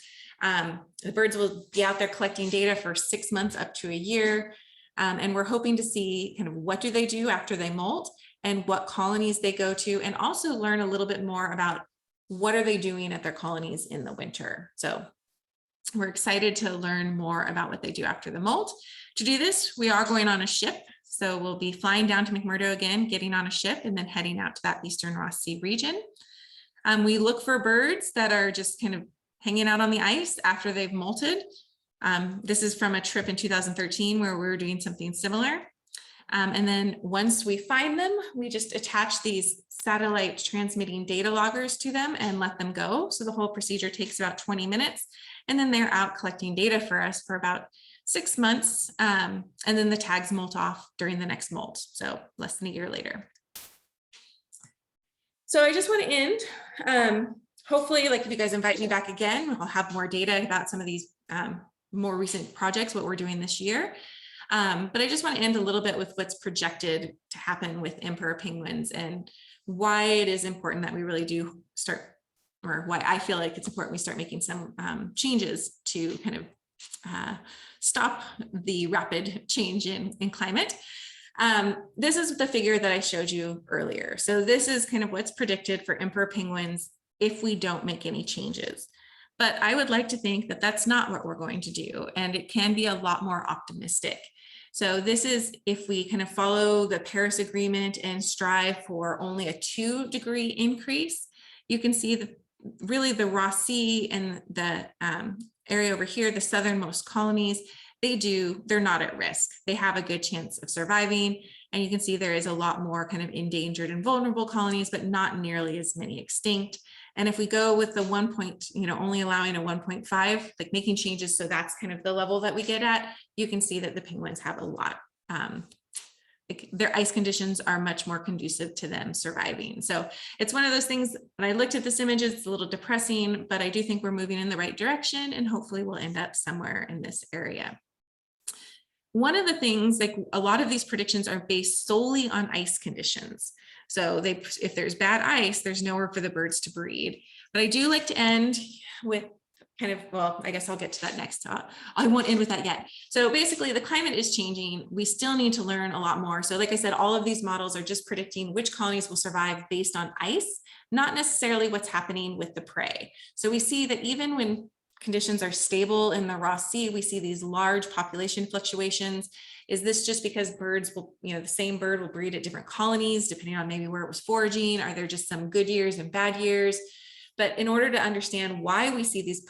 will be out there collecting data for 6 months up to a year. And we're hoping to see kind of what do they do after they molt and what colonies they go to, and also learn a little bit more about what are they doing at their colonies in the winter. So we're excited to learn more about what they do after the molt. To do this, we are going on a ship. So we'll be flying down to McMurdo again, getting on a ship, and then heading out to that Eastern Ross Sea region. We look for birds that are just kind of hanging out on the ice after they've molted. This is from a trip in 2013 where we were doing something similar. And then once we find them, we just attach these satellite transmitting data loggers to them and let them go. So the whole procedure takes about 20 minutes, and then they're out collecting data for us for about 6 months. And then the tags molt off during the next molt. So less than a year later. So I just want to end. Hopefully, like, if you guys invite me back again, I'll have more data about some of these more recent projects, what we're doing this year. But I just want to end a little bit with what's projected to happen with emperor penguins and why it is important that we really do start, or why I feel like it's important we start making some changes to kind of stop the rapid change in climate. This is the figure that I showed you earlier. So this is kind of what's predicted for emperor penguins if we don't make any changes. But I would like to think that that's not what we're going to do, and it can be a lot more optimistic. So this is if we kind of follow the Paris Agreement and strive for only a 2-degree increase. You can see that really the Ross Sea and the area over here, the southernmost colonies, they're not at risk. They have a good chance of surviving. And you can see there is a lot more kind of endangered and vulnerable colonies, but not nearly as many extinct. And if we go with the only allowing a 1.5, like making changes, so that's kind of the level that we get at, you can see that the penguins have a lot, their ice conditions are much more conducive to them surviving. So it's one of those things, when I looked at this image, it's a little depressing, but I do think we're moving in the right direction, and hopefully we'll end up somewhere in this area. One of the things, like a lot of these predictions are based solely on ice conditions. So if there's bad ice, there's nowhere for the birds to breed. But I do like to end with kind of, well, I guess I'll get to that next. I won't end with that yet. So basically the climate is changing. We still need to learn a lot more. So like I said, all of these models are just predicting which colonies will survive based on ice, not necessarily what's happening with the prey. So we see that even when conditions are stable in the Ross Sea, we see these large population fluctuations. Is this just because birds will, the same bird will breed at different colonies, depending on maybe where it was foraging? Are there just some good years and bad years? But in order to understand why we see these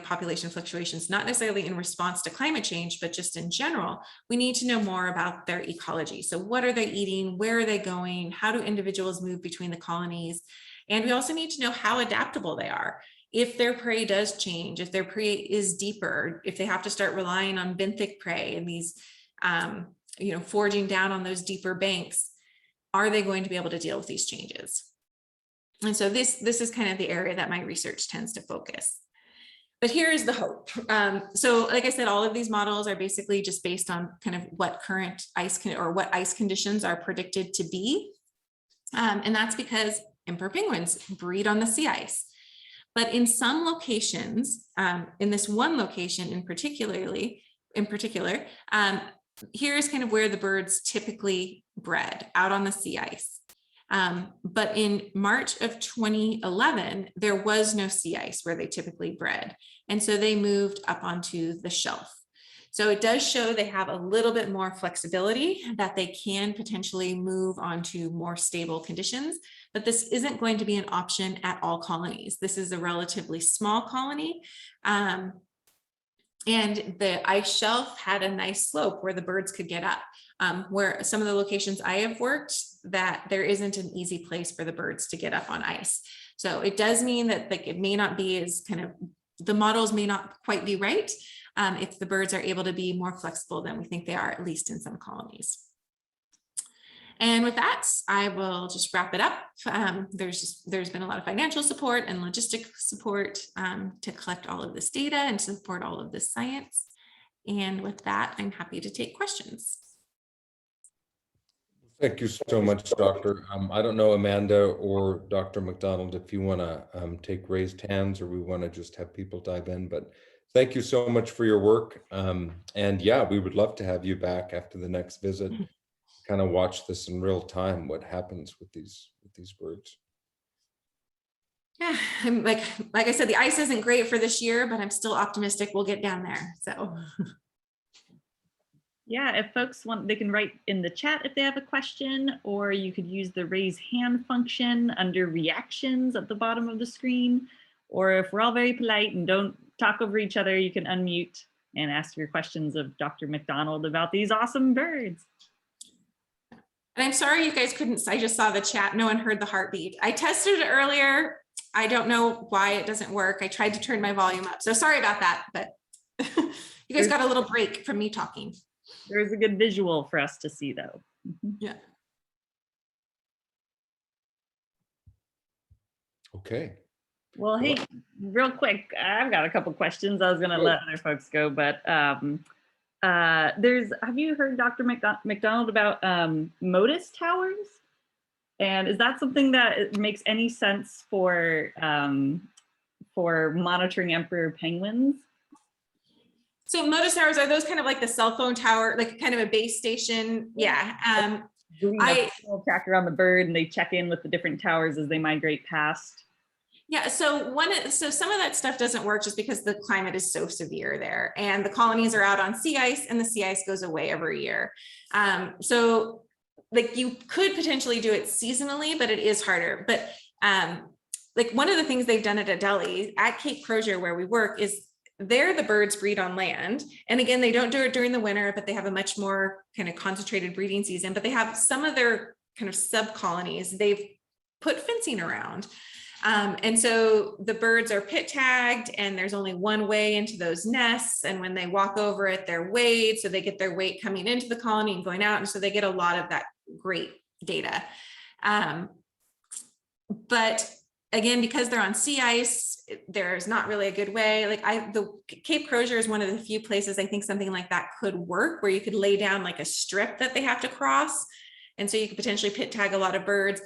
population fluctuations, not necessarily in response to climate change, but just in general, we need to know more about their ecology. So what are they eating? Where are they going? How do individuals move between the colonies? And we also need to know how adaptable they are. If their prey does change, if their prey is deeper, if they have to start relying on benthic prey and these, foraging down on those deeper banks, are they going to be able to deal with these changes? And so this is kind of the area that my research tends to focus. But here is the hope. So like I said, all of these models are basically just based on kind of what current ice what ice conditions are predicted to be. And that's because emperor penguins breed on the sea ice. But in some locations, in this one location in particular, here's kind of where the birds typically bred, out on the sea ice. But in March of 2011, there was no sea ice where they typically bred. And so they moved up onto the shelf. So it does show they have a little bit more flexibility, that they can potentially move on to more stable conditions, but this isn't going to be an option at all colonies. This is a relatively small colony. And the ice shelf had a nice slope where the birds could get up. Where some of the locations I have worked, that there isn't an easy place for the birds to get up on ice. So it does mean that it may not be as the models may not quite be right if the birds are able to be more flexible than we think they are, at least in some colonies. And with that, I will just wrap it up. There's been a lot of financial support and logistic support to collect all of this data and to support all of this science. And with that, I'm happy to take questions. Thank you so much, Doctor. I don't know, Amanda or Dr. McDonald, if you want to take raised hands or we want to just have people dive in, but thank you so much for your work. And yeah, we would love to have you back after the next visit, kind of watch this in real time, what happens with these birds. Yeah, I'm like I said, the ice isn't great for this year, but I'm still optimistic we'll get down there. So yeah, if folks want, they can write in the chat if they have a question, or you could use the raise hand function under reactions at the bottom of the screen. Or if we're all very polite and don't talk over each other, you can unmute and ask your questions of Dr. McDonald about these awesome birds. And I'm sorry you guys couldn't, I just saw the chat, no one heard the heartbeat. I tested it earlier. I don't know why it doesn't work. I tried to turn my volume up. So sorry about that, but you guys got a little break from me talking. There's a good visual for us to see though. Yeah. Okay. Well, hey, real quick, I've got a couple questions. I was gonna let other folks go, but have you heard Dr. McDonald about MODIS towers? And is that something that makes any sense for monitoring emperor penguins? So MODIS towers, are those kind of like the cell phone tower, like kind of a base station? Yeah. Doing a full tracker on the bird and they check in with the different towers as they migrate past. Yeah, so some of that stuff doesn't work just because the climate is so severe there, and the colonies are out on sea ice, and the sea ice goes away every year. So like you could potentially do it seasonally, but it is harder. But like one of the things they've done at Adelie at Cape Crozier where we work is there the birds breed on land. And again, they don't do it during the winter, but they have a much more kind of concentrated breeding season, but they have some of their kind of sub colonies they've put fencing around. And so the birds are pit tagged and there's only one way into those nests. And when they walk over it, they're weighed. So they get their weight coming into the colony and going out. And so they get a lot of that great data. But again, because they're on sea ice, there's not really a good way. Like the Cape Crozier is one of the few places I think something like that could work, where you could lay down like a strip that they have to cross. And so you could potentially pit tag a lot of birds.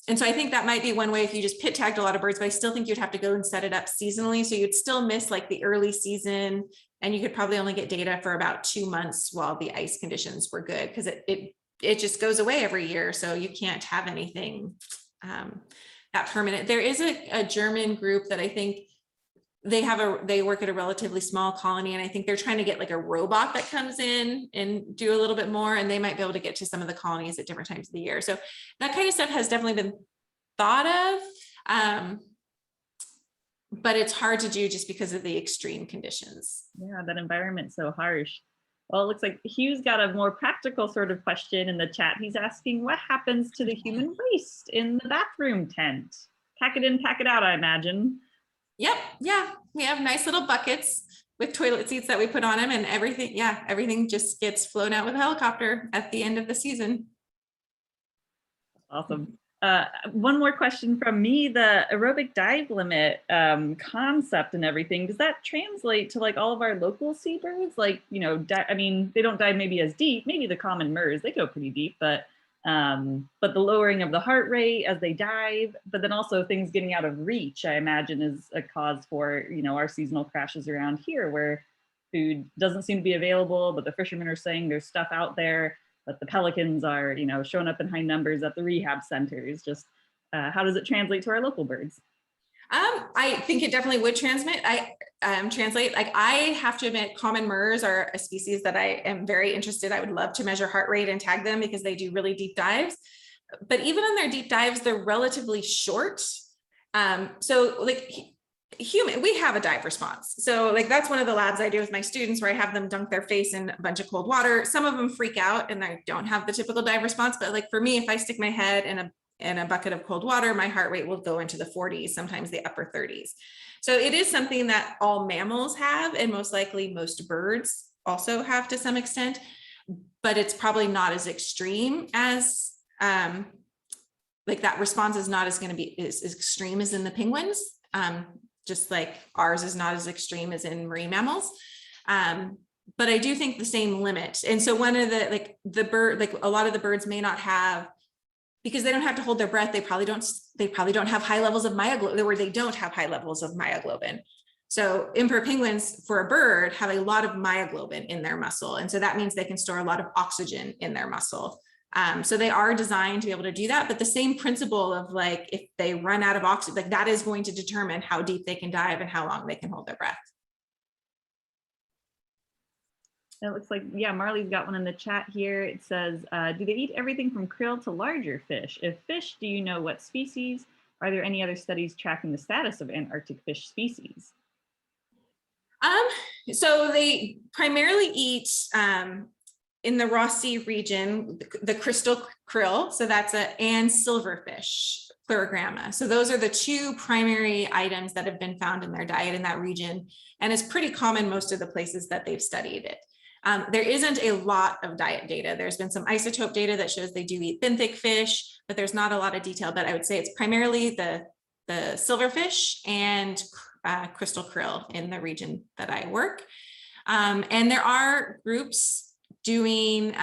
And so I think that might be one way if you just pit tagged a lot of birds, but I still think you'd have to go and set it up seasonally. So you'd still miss like the early season, and you could probably only get data for about 2 months while the ice conditions were good, because it just goes away every year. So you can't have anything that permanent. There is a German group that I think they work at a relatively small colony, and I think they're trying to get like a robot that comes in and do a little bit more, and they might be able to get to some of the colonies at different times of the year. So that kind of stuff has definitely been thought of, but it's hard to do just because of the extreme conditions. Yeah, that environment's so harsh. Well, it looks like Hugh's got a more practical sort of question in the chat. He's asking, what happens to the human waste in the bathroom tent? Pack it in, pack it out, I imagine. Yep. Yeah. We have nice little buckets with toilet seats that we put on them, and everything. Yeah. Everything just gets flown out with a helicopter at the end of the season. Awesome. One more question from me, the aerobic dive limit concept and everything, does that translate to like all of our local seabirds? Like, you know, I mean, they don't dive maybe as deep, maybe the common murres, they go pretty deep, but the lowering of the heart rate as they dive, but then also things getting out of reach, I imagine is a cause for, you know, our seasonal crashes around here where food doesn't seem to be available, but the fishermen are saying there's stuff out there, but the pelicans are, you know, showing up in high numbers at the rehab centers. Just how does it translate to our local birds? I think it definitely would translate. Like I have to admit, common murres are a species that I am very interested. I would love to measure heart rate and tag them because they do really deep dives. But even on their deep dives, they're relatively short. So like we have a dive response. So like that's one of the labs I do with my students, where I have them dunk their face in a bunch of cold water. Some of them freak out and I don't have the typical dive response. But like for me, if I stick my head in a bucket of cold water, my heart rate will go into the 40s, sometimes the upper 30s. So it is something that all mammals have, and most likely most birds also have to some extent, but it's probably not as extreme as, like that response is not as going to be as extreme as in the penguins. Just like ours is not as extreme as in marine mammals. But I do think the same limit. And so one of the, a lot of the birds may not have, because they don't have to hold their breath, they probably don't have high levels of myoglobin, or they don't have high levels of myoglobin. So emperor penguins for a bird have a lot of myoglobin in their muscle. And so that means they can store a lot of oxygen in their muscle. So they are designed to be able to do that, but the same principle of like, if they run out of oxygen, like that is going to determine how deep they can dive and how long they can hold their breath. It looks like, yeah, Marley's got one in the chat here. It says, do they eat everything from krill to larger fish? If fish, do you know what species? Are there any other studies tracking the status of Antarctic fish species? So they primarily eat in the Ross Sea region, the crystal krill. So that's and silverfish, Plurigramma. So those are the two primary items that have been found in their diet in that region. And it's pretty common most of the places that they've studied it. There isn't a lot of diet data. There's been some isotope data that shows they do eat benthic fish, but there's not a lot of detail. But I would say it's primarily the silverfish and crystal krill in the region that I work. And there are groups doing,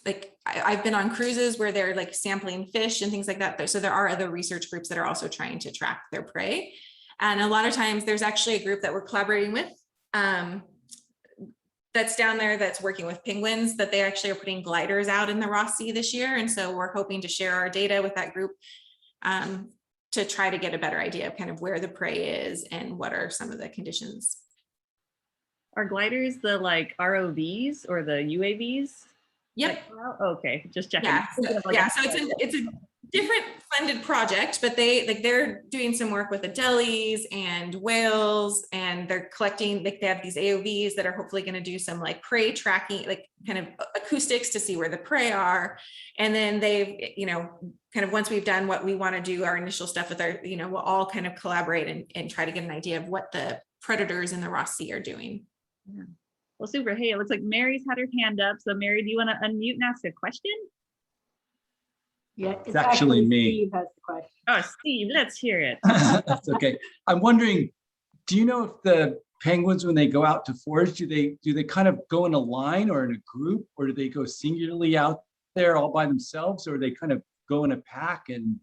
like I've been on cruises where they're like sampling fish and things like that. So there are other research groups that are also trying to track their prey. And a lot of times there's actually a group that we're collaborating with that's down there that's working with penguins, that they actually are putting gliders out in the Ross Sea this year. And so we're hoping to share our data with that group to try to get a better idea of kind of where the prey is and what are some of the conditions. Are gliders the like ROVs or the UAVs? Yep. Like, oh, okay, just checking. Yeah, so it's a different funded project, but they're doing some work with adeles and whales, and they're collecting, like they have these AOVs that are hopefully going to do some like prey tracking, like kind of acoustics to see where the prey are. And then they've, you know, kind of once we've done what we want to do, our initial stuff with our, you know, we'll all kind of collaborate and try to get an idea of what the predators in the Ross Sea are doing. Yeah. Well, super. Hey, it looks like Mary's had her hand up. So Mary, do you want to unmute and ask a question? Yeah, it's actually me. Steve has the question. Oh, Steve, let's hear it. That's okay. I'm wondering, do you know if the penguins, when they go out to forage, do they kind of go in a line or in a group, or do they go singularly out there all by themselves, or they kind of go in a pack? And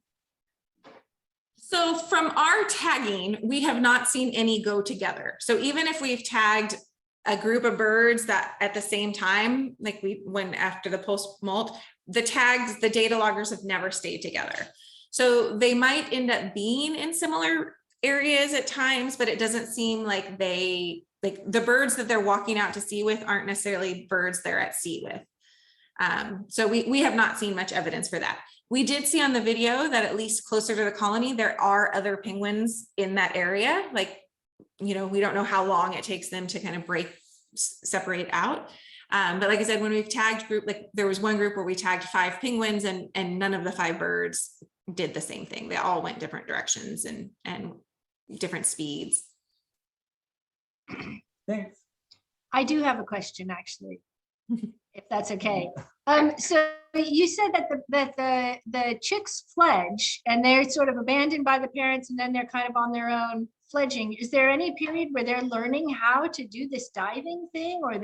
so from our tagging, we have not seen any go together. So even if we've tagged a group of birds that at the same time, like when after the post molt, the tags, the data loggers have never stayed together. So they might end up being in similar areas at times, but it doesn't seem like the birds that they're walking out to sea with aren't necessarily birds they're at sea with. So we have not seen much evidence for that. We did see on the video that at least closer to the colony, there are other penguins in that area. Like, you know, we don't know how long it takes them to kind of separate out. But like I said, when we've tagged group, like there was one group where we tagged 5 penguins and none of the 5 birds did the same thing. They all went different directions and different speeds. thanks. I do have a question, actually, if that's okay. So you said that the chicks fledge and they're sort of abandoned by the parents, and then they're kind of on their own fledging. Is there any period where they're learning how to do this diving thing, or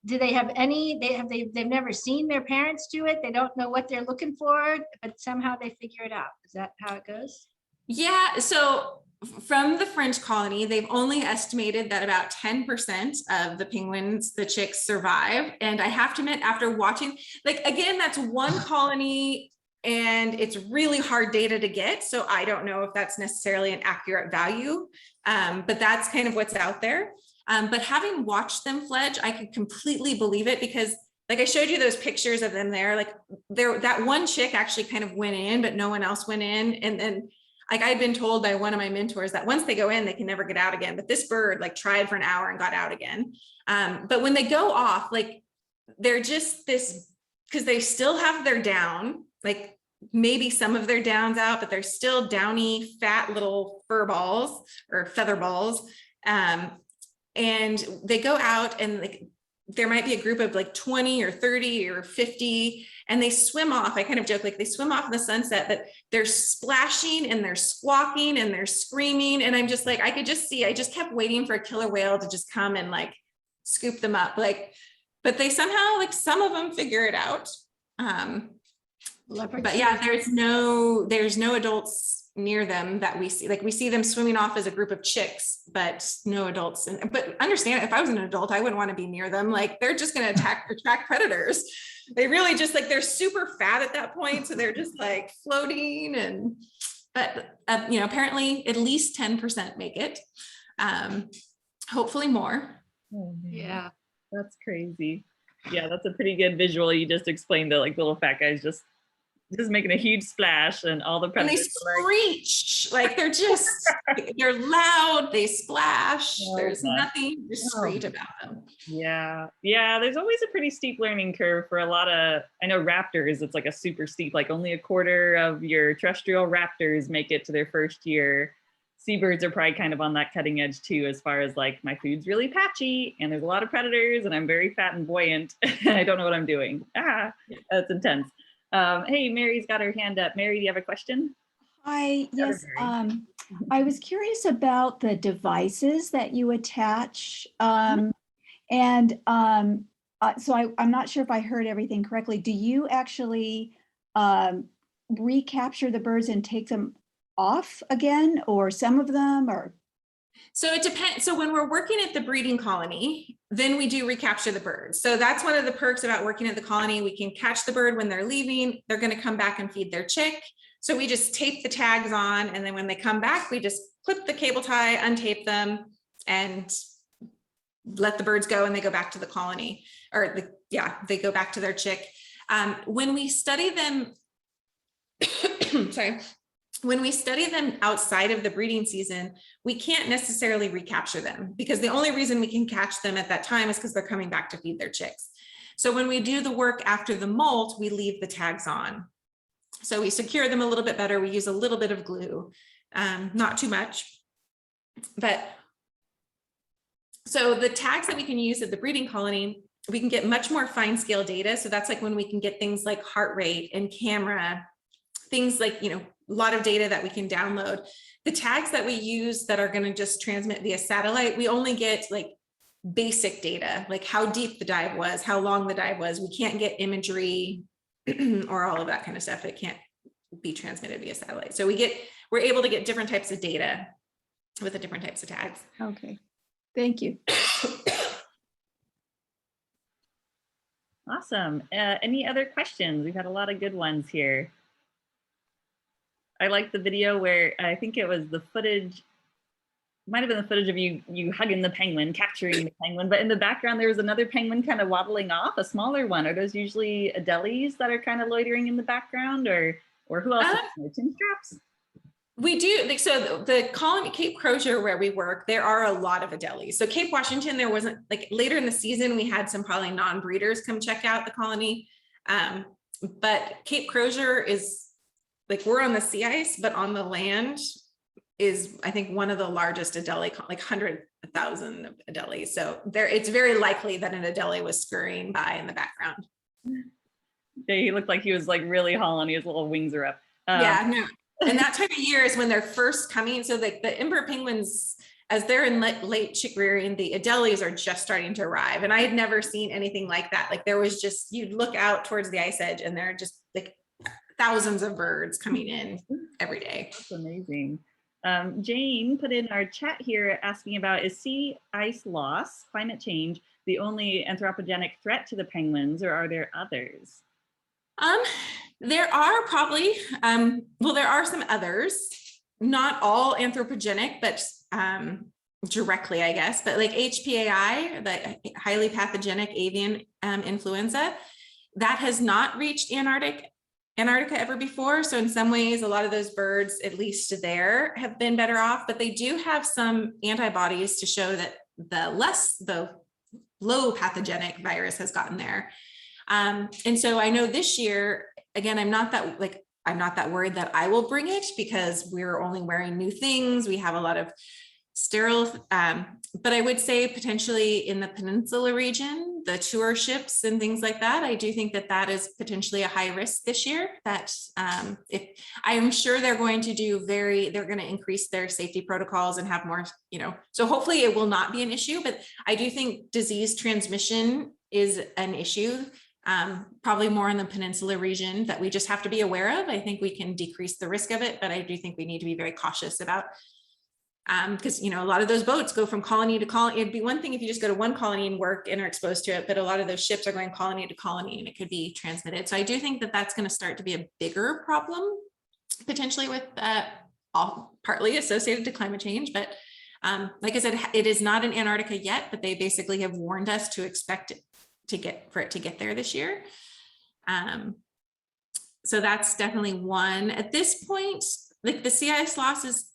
do they have any, they've never seen their parents do it, they don't know what they're looking for, but somehow they figure it out? Is that how it goes? Yeah, so from the French colony, they've only estimated that about 10% of the penguins, the chicks, survive. And I have to admit, after watching, like, again, that's one colony and it's really hard data to get. So I don't know if that's necessarily an accurate value, but that's kind of what's out there. But having watched them fledge, I could completely believe it, because like I showed you those pictures of them there, like that one chick actually kind of went in, but no one else went in. And then like I'd been told by one of my mentors that once they go in, they can never get out again. But this bird like tried for an hour and got out again. But when they go off, like they're just this, because they still have their down, like maybe some of their down's out, but they're still downy, fat little fur balls or feather balls. And they go out and like there might be a group of like 20 or 30 or 50, and they swim off. I kind of joke, like they swim off in the sunset, but they're splashing and they're squawking and they're screaming. And I'm just like, I just kept waiting for a killer whale to just come and like scoop them up. Like, but they somehow, like some of them figure it out. But yeah, there's no adults near them that we see. Like we see them swimming off as a group of chicks, but no adults. But understand, if I was an adult, I wouldn't want to be near them. Like they're just going to attract predators. They really just like, they're super fat at that point. So they're just like floating but you know, apparently at least 10% make it. Hopefully more. Oh, Yeah. That's crazy. Yeah, that's a pretty good visual. You just explained the like little fat guys just making a huge splash, and all the predators. And they screech, like they're loud, they splash. There's nothing discreet about them. Yeah. There's always a pretty steep learning curve for a lot of, I know raptors, it's like a super steep, like only a quarter of your terrestrial raptors make it to their first year. Seabirds are probably kind of on that cutting edge too, as far as like, my food's really patchy and there's a lot of predators and I'm very fat and buoyant and I don't know what I'm doing. That's intense. Hey, Mary's got her hand up. Mary, do you have a question? Hi, yes. I was curious about the devices that you attach. So I'm not sure if I heard everything correctly. Do you actually recapture the birds and take them off again, or some of them, or? So it depends. So when we're working at the breeding colony, then we do recapture the birds. So that's one of the perks about working at the colony. We can catch the bird when they're leaving. They're going to come back and feed their chick. So we just tape the tags on, and then when they come back, we just clip the cable tie, untape them, and let the birds go, and they go back to the colony, or they go back to their chick. When we study them, when we study them outside of the breeding season, we can't necessarily recapture them, because the only reason we can catch them at that time is because they're coming back to feed their chicks. So when we do the work after the molt, we leave the tags on. So we secure them a little bit better. We use a little bit of glue, not too much. But so the tags that we can use at the breeding colony, we can get much more fine scale data. So that's like when we can get things like heart rate and camera, things like, you know, a lot of data that we can download. The tags that we use that are going to just transmit via satellite, we only get like basic data, like how deep the dive was, how long the dive was. We can't get imagery or all of that kind of stuff. It can't be transmitted via satellite. So we're able to get different types of data with the different types of tags. Okay, thank you. Awesome. Any other questions? We've had a lot of good ones here. I like the video where I think it was the footage, might have been the footage of you hugging the penguin, capturing the penguin, but in the background there was another penguin kind of waddling off, a smaller one. Are those usually adeles that are kind of loitering in the background, or who else? Chin straps? We do, like, so the colony, Cape Crozier, where we work, there are a lot of adeles. So Cape Washington, there wasn't, like later in the season, we had some probably non-breeders come check out the colony. But Cape Crozier is, like, we're on the sea ice, but on the land is, I think, one of the largest Adele, like 100,000 adeles. So it's very likely that an adele was scurrying by in the background. Yeah, he looked like he was like really hauling, his little wings are up. Yeah, no. And that time of year is when they're first coming. So like the emperor penguins, as they're in late chick rearing, the adeles are just starting to arrive. And I had never seen anything like that. Like there was just, you'd look out towards the ice edge and there are just like thousands of birds coming in every day. That's amazing. Jane put in our chat here asking about, is sea ice loss, climate change, the only anthropogenic threat to the penguins, or are there others? There are probably, well, there are some others, not all anthropogenic, but directly, I guess, but like HPAI, the highly pathogenic avian influenza, that has not reached Antarctica ever before. So in some ways, a lot of those birds, at least there, have been better off, but they do have some antibodies to show that the low pathogenic virus has gotten there. And so I know this year, again, I'm not that worried that I will bring it, because we're only wearing new things. We have a lot of sterile, but I would say potentially in the peninsula region, the tour ships and things like that. I do think that that is potentially a high risk this year, that if I'm sure they're going to increase their safety protocols and have more, so hopefully it will not be an issue, but I do think disease transmission is an issue, probably more in the peninsula region, that we just have to be aware of. I think we can decrease the risk of it, but I do think we need to be very cautious about, because a lot of those boats go from colony to colony. It'd be one thing if you just go to one colony and work and are exposed to it, but a lot of those ships are going colony to colony and it could be transmitted. So I do think that that's going to start to be a bigger problem, potentially with all partly associated to climate change. But like I said, it is not in Antarctica yet, but they basically have warned us to expect it to get there this year. So that's definitely one. At this point, like the sea ice loss is,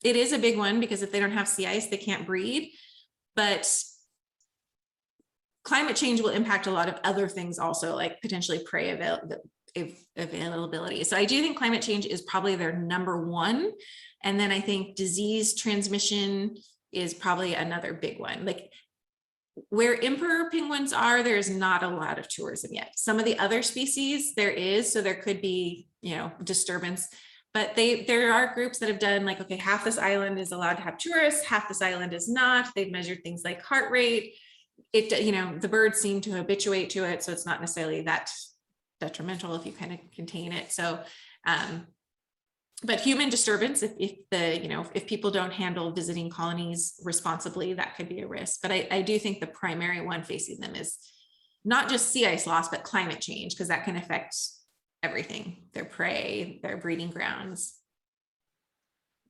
it is a big one, because if they don't have sea ice, they can't breed. But climate change will impact a lot of other things also, like potentially prey availability. So I do think climate change is probably their number one. And then I think disease transmission is probably another big one. Like where emperor penguins are, there's not a lot of tourism yet. Some of the other species there is, so there could be, disturbance. But there are groups that have done like, okay, half this island is allowed to have tourists, half this island is not. They've measured things like heart rate. The birds seem to habituate to it, so it's not necessarily that detrimental if you kind of contain it. So, but human disturbance, if people don't handle visiting colonies responsibly, that could be a risk. But I do think the primary one facing them is not just sea ice loss, but climate change, because that can affect everything, their prey, their breeding grounds.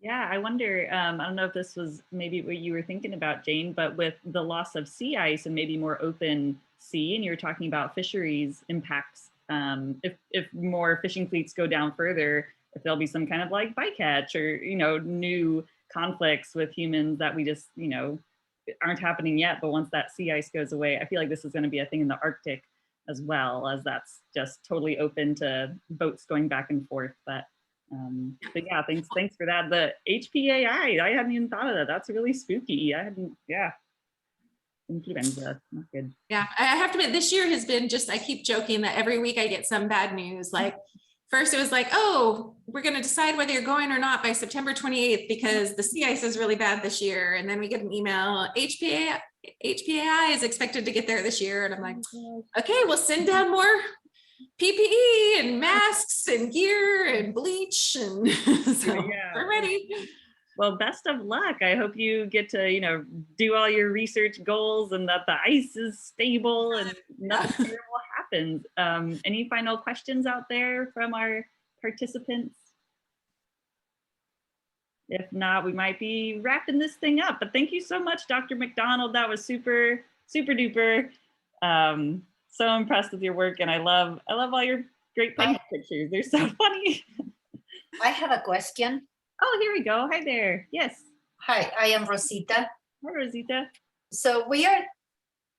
Yeah, I wonder, I don't know if this was maybe what you were thinking about, Jane, but with the loss of sea ice and maybe more open sea, and you're talking about fisheries impacts, if more fishing fleets go down further, if there'll be some kind of like bycatch or, new conflicts with humans that we just, aren't happening yet. But once that sea ice goes away, I feel like this is going to be a thing in the Arctic as well, as that's just totally open to boats going back and forth. But yeah, thanks for that. The HPAI, I hadn't even thought of that. That's really spooky. Influenza, not good. Yeah, I have to admit, this year has been I keep joking that every week I get some bad news. Like first it was like, oh, we're going to decide whether you're going or not by September 28th because the sea ice is really bad this year. And then we get an email, HPAI is expected to get there this year. And I'm like, okay, we'll send down more PPE and masks and gear and bleach. And so we're ready. Well, best of luck. I hope you get to, do all your research goals and that the ice is stable and nothing terrible happens. Any final questions out there from our participants? If not, we might be wrapping this thing up. But thank you so much, Dr. McDonald. That was super, super duper. So impressed with your work, and I love all your great penguin pictures. They're so funny. I have a question. Oh, here we go. Hi there. Yes. Hi, I am Rosita. Hi, Rosita. So we are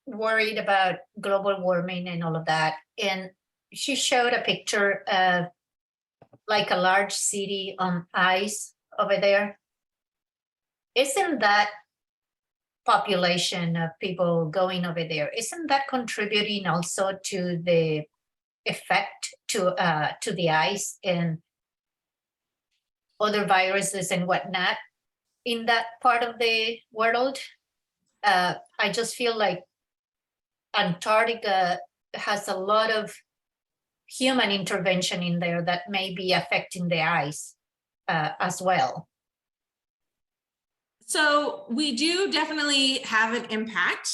worried about global warming and all of that. And she showed a picture of like a large city on ice over there. Isn't that population of people going over there, isn't that contributing also to the effect to the ice and other viruses and whatnot in that part of the world? I just feel like Antarctica has a lot of human intervention in there that may be affecting the ice as well. So we do definitely have an impact,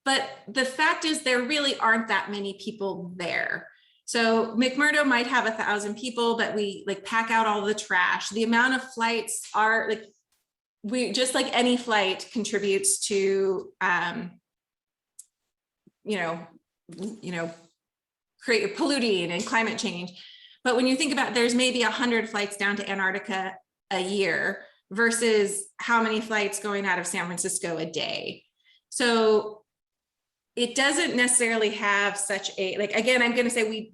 but the fact is there really aren't that many people there. So McMurdo might have 1,000 people, but we like pack out all the trash. The amount of flights are like, we just like any flight contributes to, create polluting and climate change. But when you think about, there's maybe 100 flights down to Antarctica a year versus how many flights going out of San Francisco a day. So it doesn't necessarily have such a, like, again, I'm going to say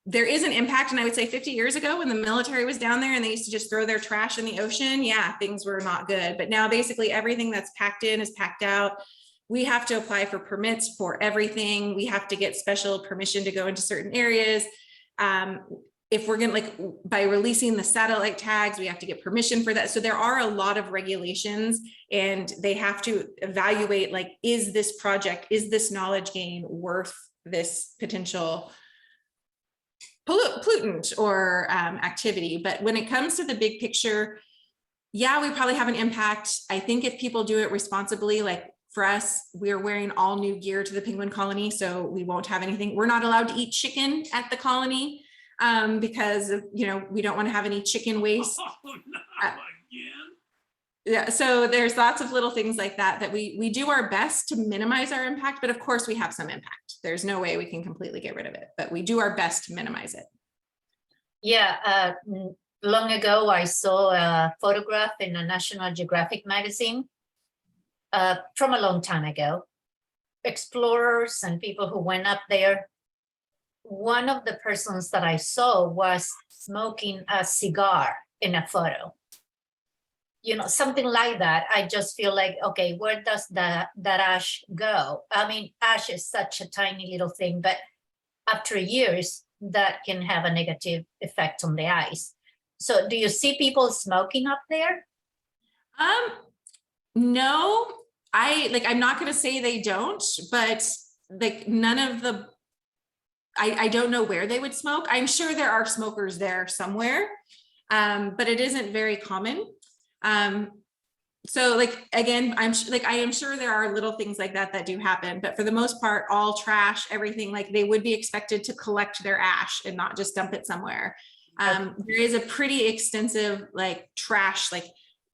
there is an impact. And I would say 50 years ago when the military was down there and they used to just throw their trash in the ocean, yeah, things were not good. But now basically everything that's packed in is packed out. we have to apply for permits for everything. We have to get special permission to go into certain areas. If we're going to, like, by releasing the satellite tags, we have to get permission for that. So there are a lot of regulations, and they have to evaluate, like, is this project, is this knowledge gain worth this potential pollutant or activity? But when it comes to the big picture, yeah, we probably have an impact. I think if people do it responsibly, like for us, we're wearing all new gear to the penguin colony, so we won't have anything. We're not allowed to eat chicken at the colony because of, you know, we don't want to have any chicken waste. Oh, no, again? Yeah, so there's lots of little things like that that we do our best to minimize our impact, but of course we have some impact. There's no way we can completely get rid of it, but we do our best to minimize it. Yeah, long ago I saw a photograph in a National Geographic magazine from a long time ago. Explorers and people who went up there. One of the persons that I saw was smoking a cigar in a photo. You know, something like that. I just feel like, okay, where does that ash go? I mean, ash is such a tiny little thing, but after years, that can have a negative effect on the ice. So do you see people smoking up there? No, I'm not going to say they don't, but like none of the, I don't know where they would smoke. I'm sure there are smokers there somewhere, but it isn't very common. So like, again, I am sure there are little things like that that do happen, but for the most part, all trash, everything, like they would be expected to collect their ash and not just dump it somewhere. There is a pretty extensive like trash, like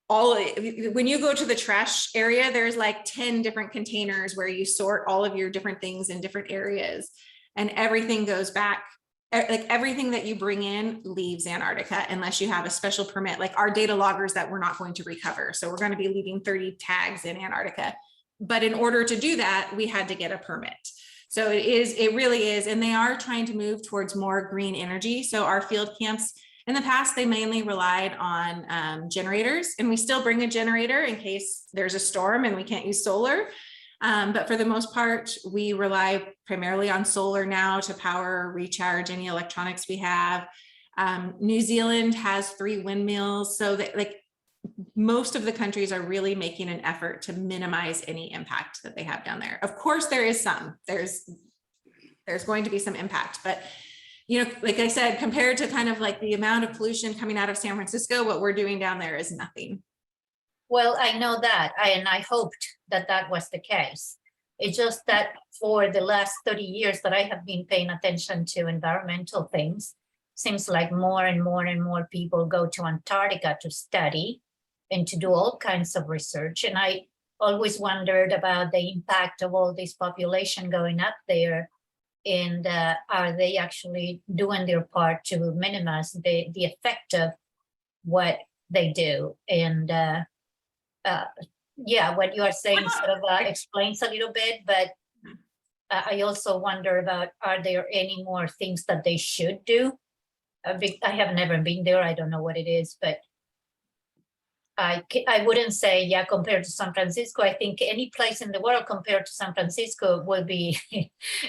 when you go to the trash area, there's like 10 different containers where you sort all of your different things in different areas, and everything goes back. Like everything that you bring in leaves Antarctica unless you have a special permit, like our data loggers that we're not going to recover. So we're going to be leaving 30 tags in Antarctica. But in order to do that, we had to get a permit. So it really is. And they are trying to move towards more green energy. So our field camps in the past, they mainly relied on generators, and we still bring a generator in case there's a storm and we can't use solar. But for the most part, we rely primarily on solar now to power, recharge any electronics we have. New Zealand has 3 windmills, so that like most of the countries are really making an effort to minimize any impact that they have down there. Of course, there is some, there's going to be some impact, but you know, like I said, compared to kind of like the amount of pollution coming out of San Francisco, what we're doing down there is nothing. Well, I know that, and I hoped that that was the case. It's just that for the last 30 years that I have been paying attention to environmental things, seems like more and more and more people go to Antarctica to study and to do all kinds of research. And I always wondered about the impact of all this population going up there, and are they actually doing their part to minimize the effect of what they do? And yeah, what you are saying sort of explains a little bit, but I also wonder about, are there any more things that they should do? I have never been there, I don't know what it is, but I wouldn't say, yeah, compared to San Francisco. I think any place in the world compared to San Francisco will be,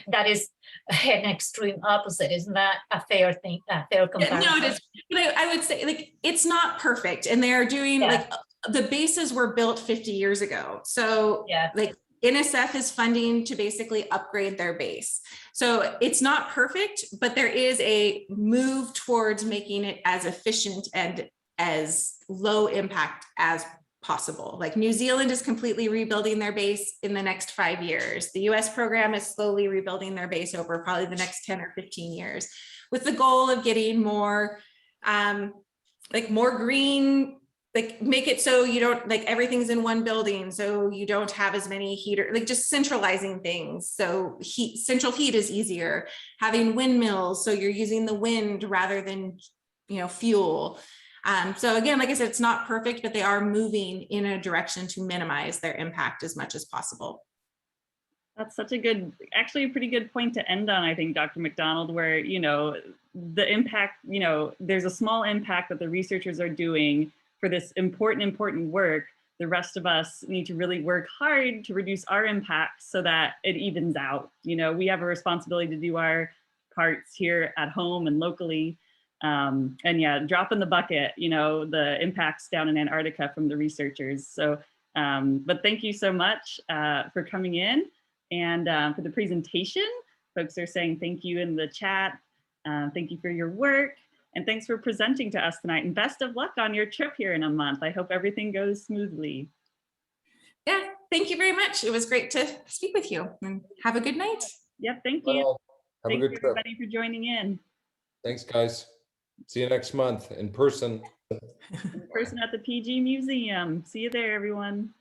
that is an extreme opposite. Isn't that a fair thing, a fair comparison? No, it is. But I would say like, it's not perfect, and they are doing like, the bases were built 50 years ago. So like NSF is funding to basically upgrade their base. So it's not perfect, but there is a move towards making it as efficient and as low impact as possible. Like New Zealand is completely rebuilding their base in the next 5 years. The US program is slowly rebuilding their base over probably the next 10 or 15 years with the goal of getting more, like more green, like make it so you don't, like everything's in one building, so you don't have as many heater, like just centralizing things. So central heat is easier, having windmills, so you're using the wind rather than, you know, fuel. So again, like I said, it's not perfect, but they are moving in a direction to minimize their impact as much as possible. That's such a good, actually a pretty good point to end on, I think, Dr. McDonald, where, you know, the impact, you know, there's a small impact that the researchers are doing for this important work, the rest of us need to really work hard to reduce our impacts so that it evens out. You know, we have a responsibility to do our parts here at home and locally. And yeah, drop in the bucket, you know, the impacts down in Antarctica from the researchers. So, but thank you so much for coming in and for the presentation. Folks are saying thank you in the chat. Thank you for your work. And thanks for presenting to us tonight, and best of luck on your trip here in a month. I hope everything goes smoothly. Yeah, thank you very much. It was great to speak with you, and have a good night. Yep, thank you. Well, have a Thanks good trip. everybody for joining in. Thanks, guys. See you next month in person. In person at the PG Museum. See you there, everyone.